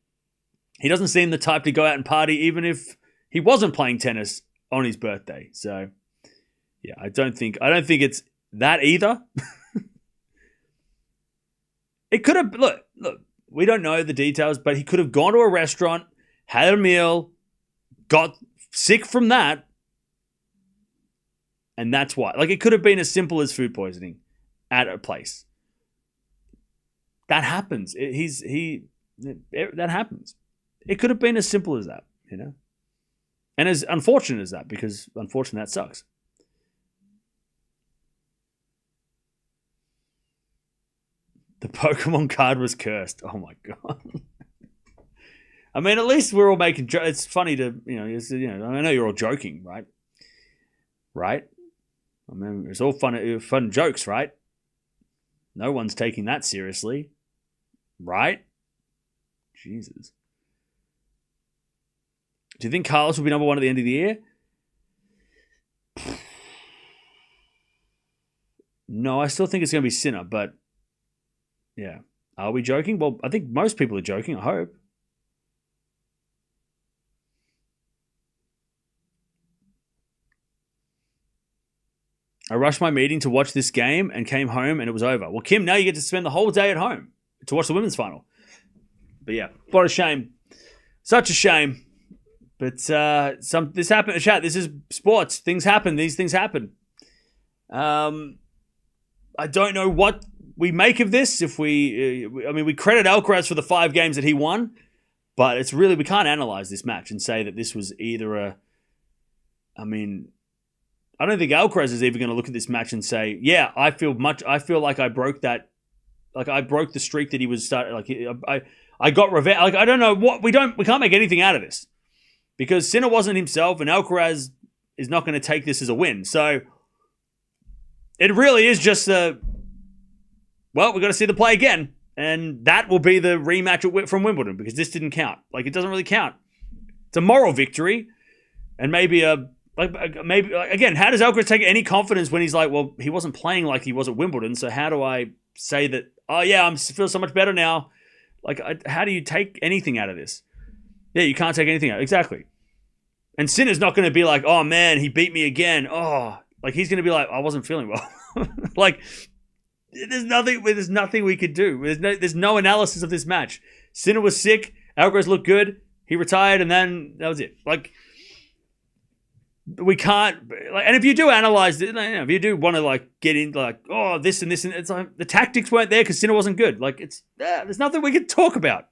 He doesn't seem the type to go out and party, even if he wasn't playing tennis on his birthday. So... yeah, I don't think it's that either. It could have look, we don't know the details, but he could have gone to a restaurant, had a meal, got sick from that, and that's why. Like, it could have been as simple as food poisoning at a place. That happens. That happens. It could have been as simple as that, and as unfortunate as that, because unfortunately that sucks. The Pokemon card was cursed. Oh my God. I mean, at least we're all making jokes. It's funny to, I know you're all joking, right? Right? I mean, it's all fun jokes, right? No one's taking that seriously, right? Jesus. Do you think Carlos will be number one at the end of the year? No, I still think it's going to be Sinner, but yeah. Are we joking? Well, I think most people are joking, I hope. I rushed my meeting to watch this game and came home and it was over. Well, Kim, now you get to spend the whole day at home to watch the women's final. But yeah, what a shame. Such a shame. But this happened. Chat, this is sports. Things happen. These things happen. I don't know what we make of this. If we credit Alcaraz for the 5 games that he won, but it's really, we can't analyze this match and say that this was either I don't think Alcaraz is even going to look at this match and say, yeah, I feel like I broke that, like I broke the streak that he was starting, like I got revenge. Like, I don't know what, we can't make anything out of this because Sinner wasn't himself and Alcaraz is not going to take this as a win. So it really is just we're going to see the play again. And that will be the rematch from Wimbledon because this didn't count. Like, it doesn't really count. It's a moral victory and maybe again, how does Alcaraz take any confidence when he's like, well, he wasn't playing like he was at Wimbledon, so how do I say that, oh yeah, I feel so much better now? Like, how do you take anything out of this? Yeah, you can't take anything out. Exactly. And Sinner's not going to be like, oh man, he beat me again. Oh, like he's going to be like, I wasn't feeling well. Like, there's nothing we could do. There's no analysis of this match. Sinner was sick. Alcaraz looked good. He retired, and then that was it. Like, we can't, and if you do analyze it, if you do want to get in this and this, and it's like the tactics weren't there because Sinner wasn't good. Like, there's nothing we can talk about.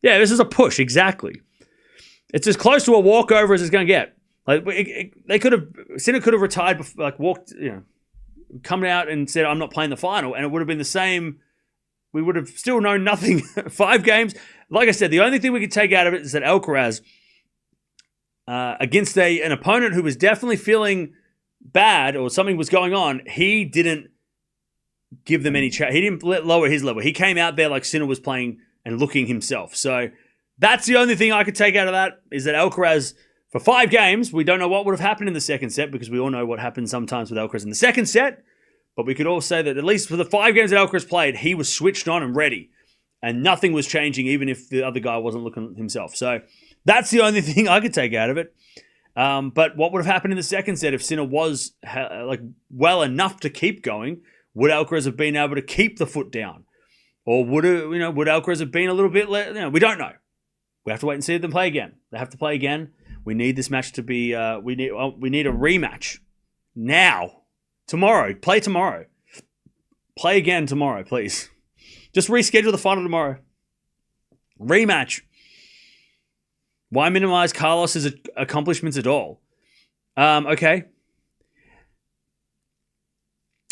Yeah, this is a push, exactly. It's as close to a walkover as it's going to get. Like, Sinner could have retired, walked, come out and said, I'm not playing the final, and it would have been the same. We would have still known nothing. 5 games. Like I said, the only thing we could take out of it is that Alcaraz, against an opponent who was definitely feeling bad or something was going on, he didn't give them any chat. He didn't lower his level. He came out there like Sinner was playing and looking himself. So that's the only thing I could take out of that is that Alcaraz, for 5 games, we don't know what would have happened in the second set because we all know what happens sometimes with Alcaraz in the second set. But we could all say that at least for the 5 games that Alcaraz played, he was switched on and ready. And nothing was changing even if the other guy wasn't looking at himself. So that's the only thing I could take out of it. But what would have happened in the second set if Sinner was well enough to keep going? Would Alcaraz have been able to keep the foot down, or would Alcaraz have been a little bit? We don't know. We have to wait and see them play again. They have to play again. We need this match to be. We need a rematch now, tomorrow. Play tomorrow. Play again tomorrow, please. Just reschedule the final tomorrow. Rematch. Why minimize Carlos's accomplishments at all? Okay.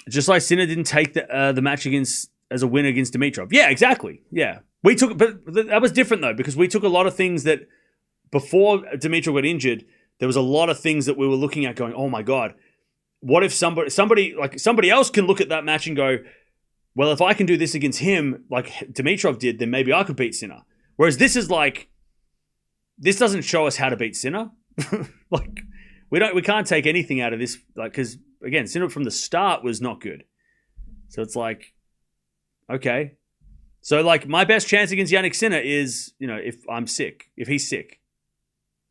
Just like Sinner didn't take the match as a win against Dimitrov. Yeah, exactly. Yeah. But that was different though, because we took a lot of things that before Dimitrov got injured, there was a lot of things that we were looking at going, oh my God, what if somebody else can look at that match and go, well, if I can do this against him like Dimitrov did, then maybe I could beat Sinner. Whereas this is like, this doesn't show us how to beat Sinner. Like, we can't take anything out of this, like, because again, Sinner from the start was not good. So it's like, okay. So like my best chance against Jannik Sinner is, if I'm sick, if he's sick.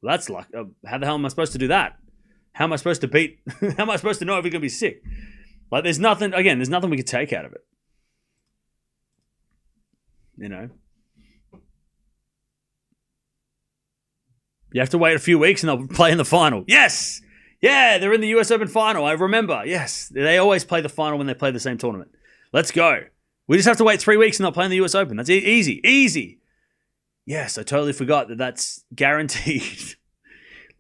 Well, that's like, how the hell am I supposed to do that? How am I supposed to how am I supposed to know if he's going to be sick? Like, there's nothing we could take out of it. You have to wait a few weeks and they'll play in the final. Yes! Yeah, they're in the US Open final. I remember. Yes. They always play the final when they play the same tournament. Let's go. We just have to wait 3 weeks and they'll play in the US Open. That's easy. Easy. Yes, I totally forgot that's guaranteed.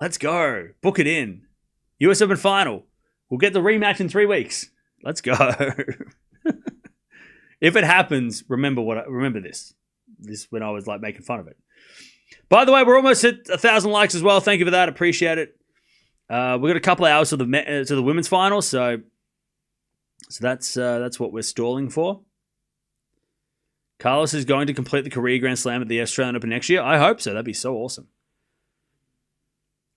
Let's go. Book it in. US Open final. We'll get the rematch in 3 weeks. Let's go. If it happens, remember this. This when I was making fun of it. By the way, we're almost at 1,000 likes as well. Thank you for that. Appreciate it. We've got a couple of hours to the women's final, so that's what we're stalling for. Carlos is going to complete the career Grand Slam at the Australian Open next year. I hope so. That'd be so awesome.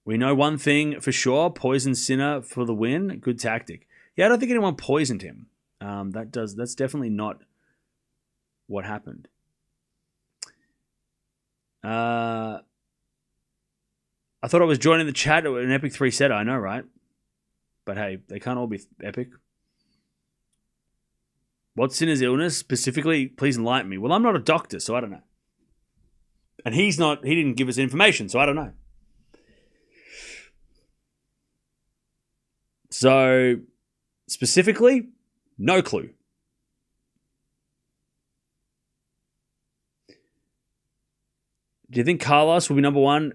We know one thing for sure: poison Sinner for the win. Good tactic. Yeah, I don't think anyone poisoned him. That's definitely not what happened. I thought I was joining the chat at an epic 3-setter. I know, right? But hey, they can't all be epic. What's Sinner's illness specifically? Please enlighten me. Well, I'm not a doctor, so I don't know. And he didn't give us information, so I don't know. So, specifically, no clue. Do you think Carlos will be number one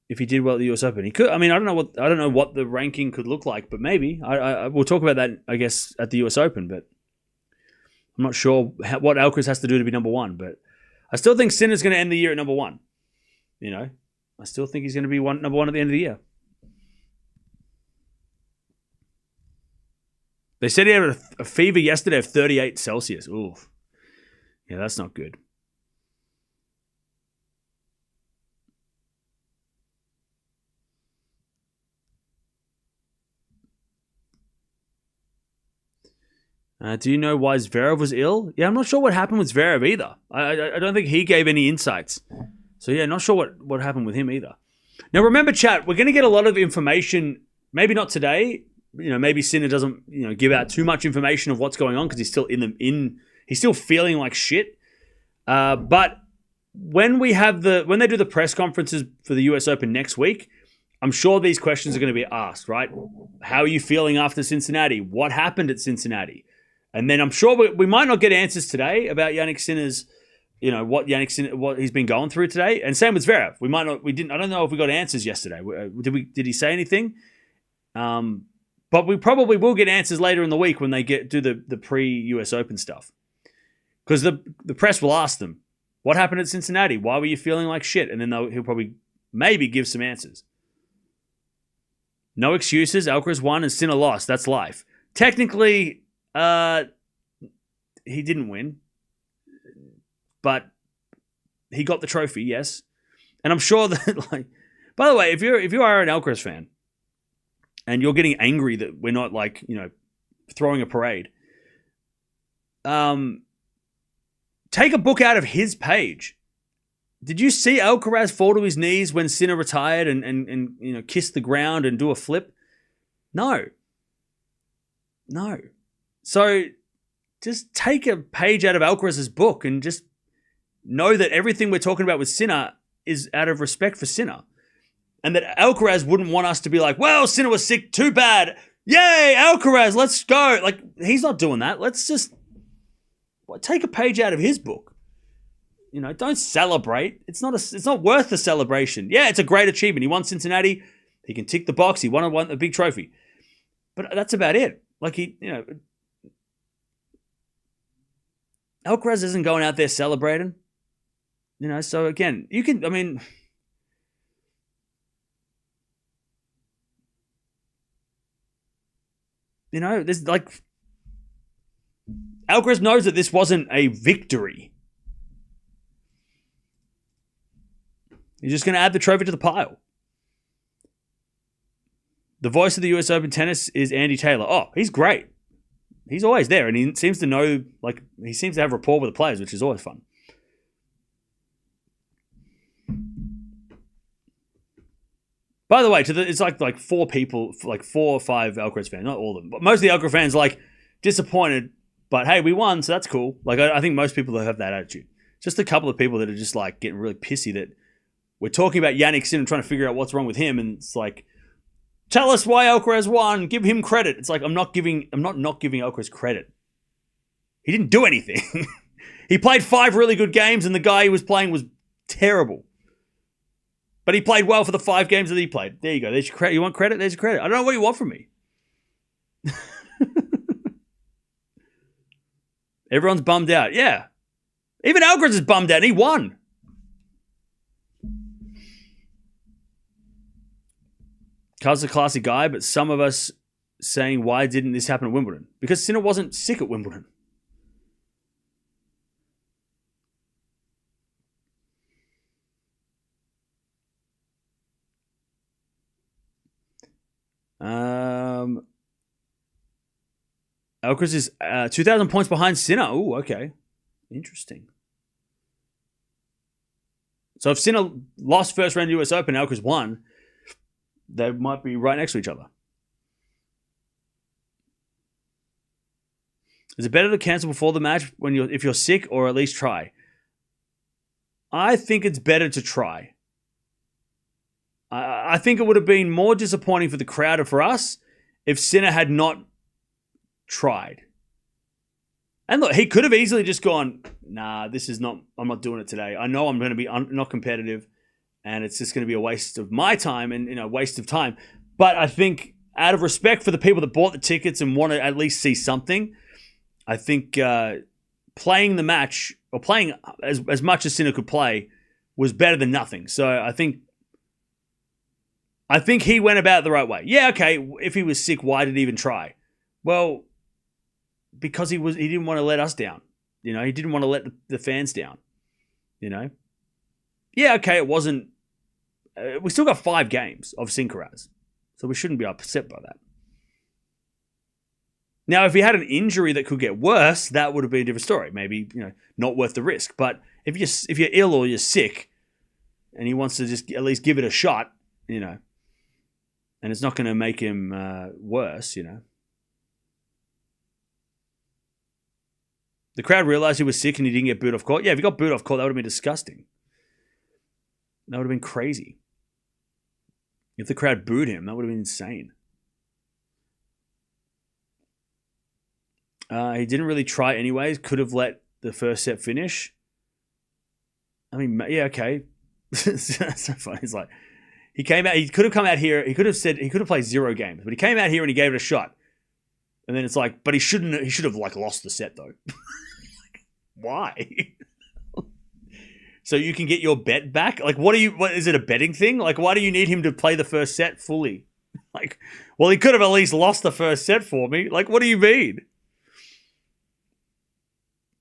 if he did well at the US Open? He could. I mean, I don't know what the ranking could look like, but maybe. We'll talk about that, I guess, at the US Open. But I'm not sure what Alcaraz has to do to be number one. But I still think Sinner's going to end the year at number one. You know, I still think he's going to be number one at the end of the year. They said he had a fever yesterday of 38 Celsius. Ooh, yeah, that's not good. Do you know why Zverev was ill? Yeah, I'm not sure what happened with Zverev either. I don't think he gave any insights. So yeah, not sure what happened with him either. Now remember, chat, we're going to get a lot of information. Maybe not today. You know, maybe Sinner doesn't give out too much information of what's going on because he's still he's still feeling like shit. But when they do the press conferences for the US Open next week, I'm sure these questions are going to be asked, right? How are you feeling after Cincinnati? What happened at Cincinnati? And then I'm sure we might not get answers today about Jannik Sinner's, what he's been going through today. And same with Zverev. I don't know if we got answers yesterday. Did he say anything? But we probably will get answers later in the week when they do the pre-US Open stuff. Because the press will ask them, what happened at Cincinnati? Why were you feeling like shit? And then he'll probably maybe give some answers. No excuses. Alcaraz won and Sinner lost. That's life. Technically, he didn't win. But he got the trophy, yes. And I'm sure that, by the way, if you are an Alcaraz fan, and you're getting angry that we're not throwing a parade, take a book out of his page. Did you see Alcaraz fall to his knees when Sinner retired and kiss the ground and do a flip? No. So just take a page out of Alcaraz's book and just know that everything we're talking about with Sinner is out of respect for Sinner. And that Alcaraz wouldn't want us to be like, well, Sinner was sick, too bad. Yay, Alcaraz, let's go. He's not doing that. Let's just take a page out of his book. Don't celebrate. It's not worth the celebration. Yeah, it's a great achievement. He won Cincinnati. He can tick the box. He won a big trophy. But that's about it. Alcaraz isn't going out there celebrating. So again, there's Alcaraz knows that this wasn't a victory. He's just going to add the trophy to the pile. The voice of the US Open tennis is Andy Taylor. Oh, he's great. He's always there, and he seems to know, he seems to have rapport with the players, which is always fun. By the way, it's like 4 people, 4 or 5 Alcaraz fans, not all of them, but most of the Alcaraz fans disappointed. But hey, we won, so that's cool. I think most people have that attitude. Just a couple of people that are just getting really pissy that we're talking about Jannik Sinner and trying to figure out what's wrong with him, and it's tell us why Alcaraz won. Give him credit. It's I'm not giving Alcaraz credit. He didn't do anything. He played 5 really good games, and the guy he was playing was terrible. But he played well for the 5 games that he played. There you go. There's your credit. You want credit? There's your credit. I don't know what you want from me. Everyone's bummed out. Yeah. Even Alcaraz is bummed out. He won. Carlos is a classy guy, but some of us saying, why didn't this happen at Wimbledon? Because Sinner wasn't sick at Wimbledon. Alcaraz is 2,000 points behind Sinner. Oh, okay. Interesting. So if Sinner lost first round US Open, Alcaraz won, they might be right next to each other. Is it better to cancel before the match if you're sick, or at least try? I think it's better to try. I think it would have been more disappointing for the crowd and for us if Sinner had not tried. And look, he could have easily just gone, nah, I'm not doing it today. I know I'm going to be not competitive, and it's just going to be a waste of my time and, a waste of time. But I think out of respect for the people that bought the tickets and want to at least see something, I think playing the match, or playing as much as Sinner could play, was better than nothing. So I think he went about it the right way. Yeah, okay, if he was sick, why did he even try? Well, because he didn't want to let us down. He didn't want to let the fans down. Yeah, okay, it wasn't. We still got 5 games of Alcaraz, so we shouldn't be upset by that. Now, if he had an injury that could get worse, that would have been a different story. Maybe not worth the risk. But if you're ill or you're sick, and he wants to just at least give it a shot, and it's not going to make him worse, The crowd realized he was sick and he didn't get booed off court. Yeah, if he got booed off court, that would have been disgusting. That would have been crazy. If the crowd booed him, that would have been insane. He didn't really try anyways. Could have let the first set finish. I mean, yeah, okay. That's so funny. It's like, he came out, he could have come out here, he could have played 0 games, but he came out here and he gave it a shot. And then it's like, but he should have lost the set though. Why? So you can get your bet back? Like, what is it, a betting thing? Like, why do you need him to play the first set fully? Like, well, he could have at least lost the first set for me. Like, what do you mean?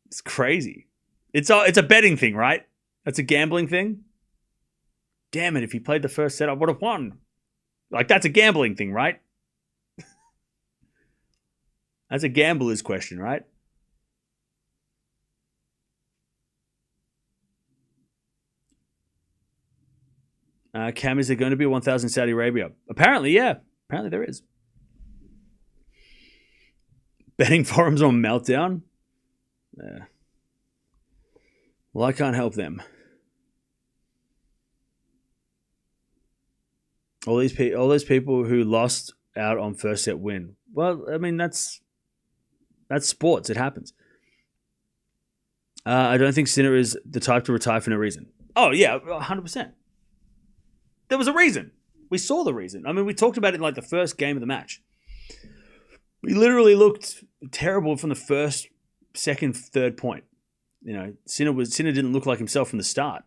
It's crazy. It's a betting thing, right? That's a gambling thing. Damn it, if he played the first set, I would have won. Like, that's a gambling thing, right? That's a gambler's question, right? Cam, is there going to be a 1,000 Saudi Arabia? Apparently, yeah. Apparently there is. Betting forums on Meltdown? Yeah. Well, I can't help them. All those people who lost out on first set win. Well, I mean, that's sports. It happens. I don't think Sinner is the type to retire for no reason. Oh, yeah, 100%. There was a reason. We saw the reason. I mean, we talked about it in like the first game of the match. We literally looked terrible from the first, second, third point. Sinner didn't look like himself from the start.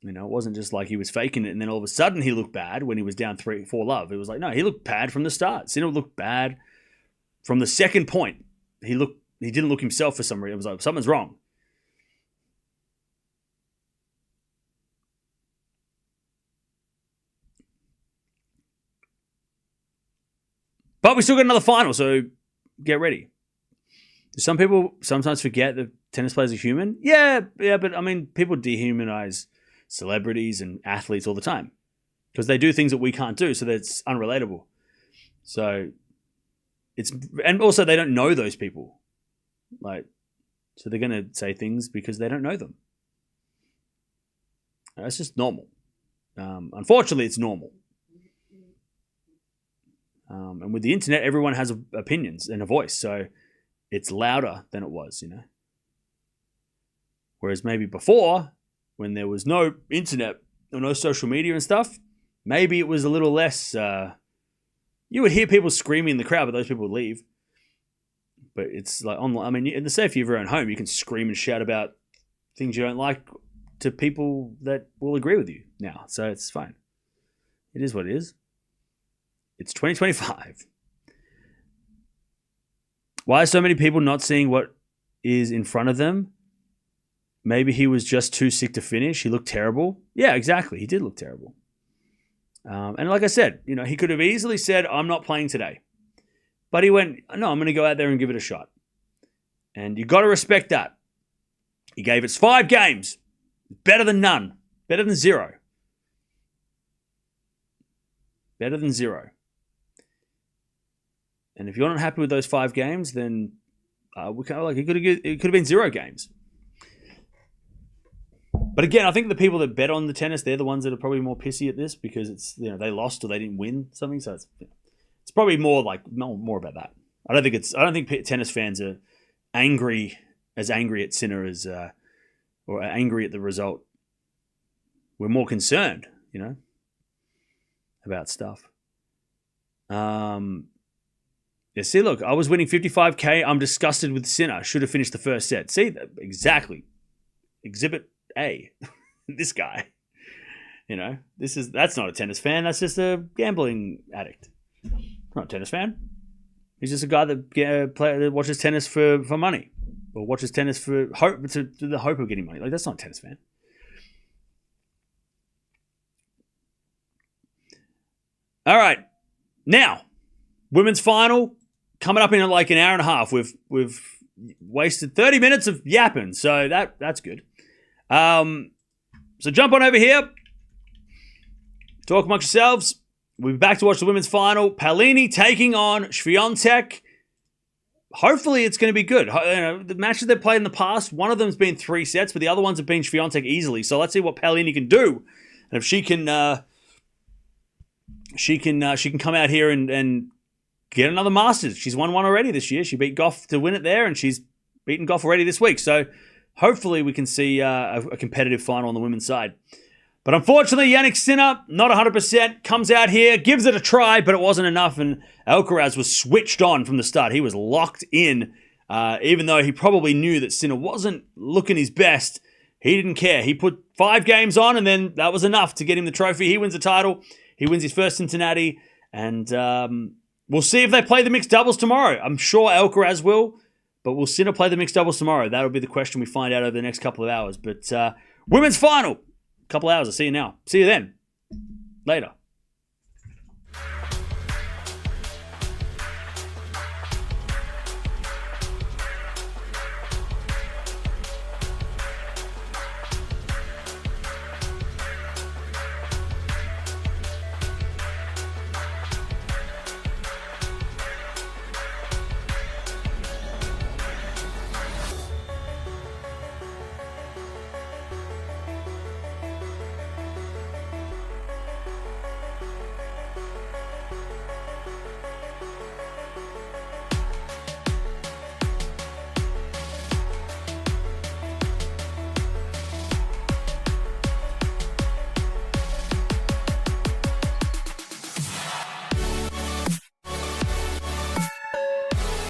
It wasn't just like he was faking it and then all of a sudden he looked bad when he was down 3-4 love. It was like, no, he looked bad from the start. Sinner looked bad from the second point. He didn't look himself for some reason. It was like, something's wrong. But we still got another final, so get ready. Some people sometimes forget that tennis players are human. Yeah, but I mean, people dehumanize celebrities and athletes all the time because they do things that we can't do, so that's unrelatable. So and also they don't know those people, so they're gonna say things because they don't know them. That's just normal. Unfortunately, it's normal. And with the internet, everyone has opinions and a voice, so it's louder than it was, Whereas maybe before, when there was no internet or no social media and stuff, maybe it was a little less. You would hear people screaming in the crowd, but those people would leave. But it's like online. I mean, in the safety of your own home, you can scream and shout about things you don't like to people that will agree with you now. So it's fine. It is what it is. It's 2025. Why are so many people not seeing what is in front of them? Maybe he was just too sick to finish. He looked terrible. Yeah, exactly. He did look terrible. And like I said, he could have easily said, I'm not playing today. But he went, no, I'm going to go out there and give it a shot. And you got to respect that. He gave us 5 games. Better than none. Better than 0. Better than 0. And if you're not happy with those 5 games, then it could have been 0 games. But again, I think the people that bet on the tennis, they're the ones that are probably more pissy at this because it's they lost or they didn't win something. So it's probably more about that. I don't think tennis fans are angry at Sinner as or angry at the result. We're more concerned, about stuff. Yeah, see, look, I was winning 55K. I'm disgusted with Sinner. Should have finished the first set. See, exactly. Exhibit A. This guy. That's not a tennis fan. That's just a gambling addict. Not a tennis fan. He's just a guy that watches tennis for money. Or watches tennis for the hope of getting money. That's not a tennis fan. All right. Now, women's final coming up in like an hour and a half. We've wasted 30 minutes of yapping, so that's good. So jump on over here. Talk amongst yourselves. We'll be back to watch the women's final. Paolini taking on Swiatek. Hopefully it's going to be good. The matches they've played in the past, one of them's been 3 sets, but the other ones have been Swiatek easily. So let's see what Paolini can do. And if she can come out here and get another Masters. She's won one already this year. She beat Gauff to win it there, and she's beaten Gauff already this week. So hopefully we can see a competitive final on the women's side. But unfortunately, Jannik Sinner, not 100%, comes out here, gives it a try, but it wasn't enough, and Alcaraz was switched on from the start. He was locked in, even though he probably knew that Sinner wasn't looking his best. He didn't care. He put 5 games on, and then that was enough to get him the trophy. He wins the title. He wins his first Cincinnati, and we'll see if they play the mixed doubles tomorrow. I'm sure Alcaraz will, but will Sinner play the mixed doubles tomorrow? That'll be the question we find out over the next couple of hours. But women's final, couple hours. I'll see you now. See you then. Later.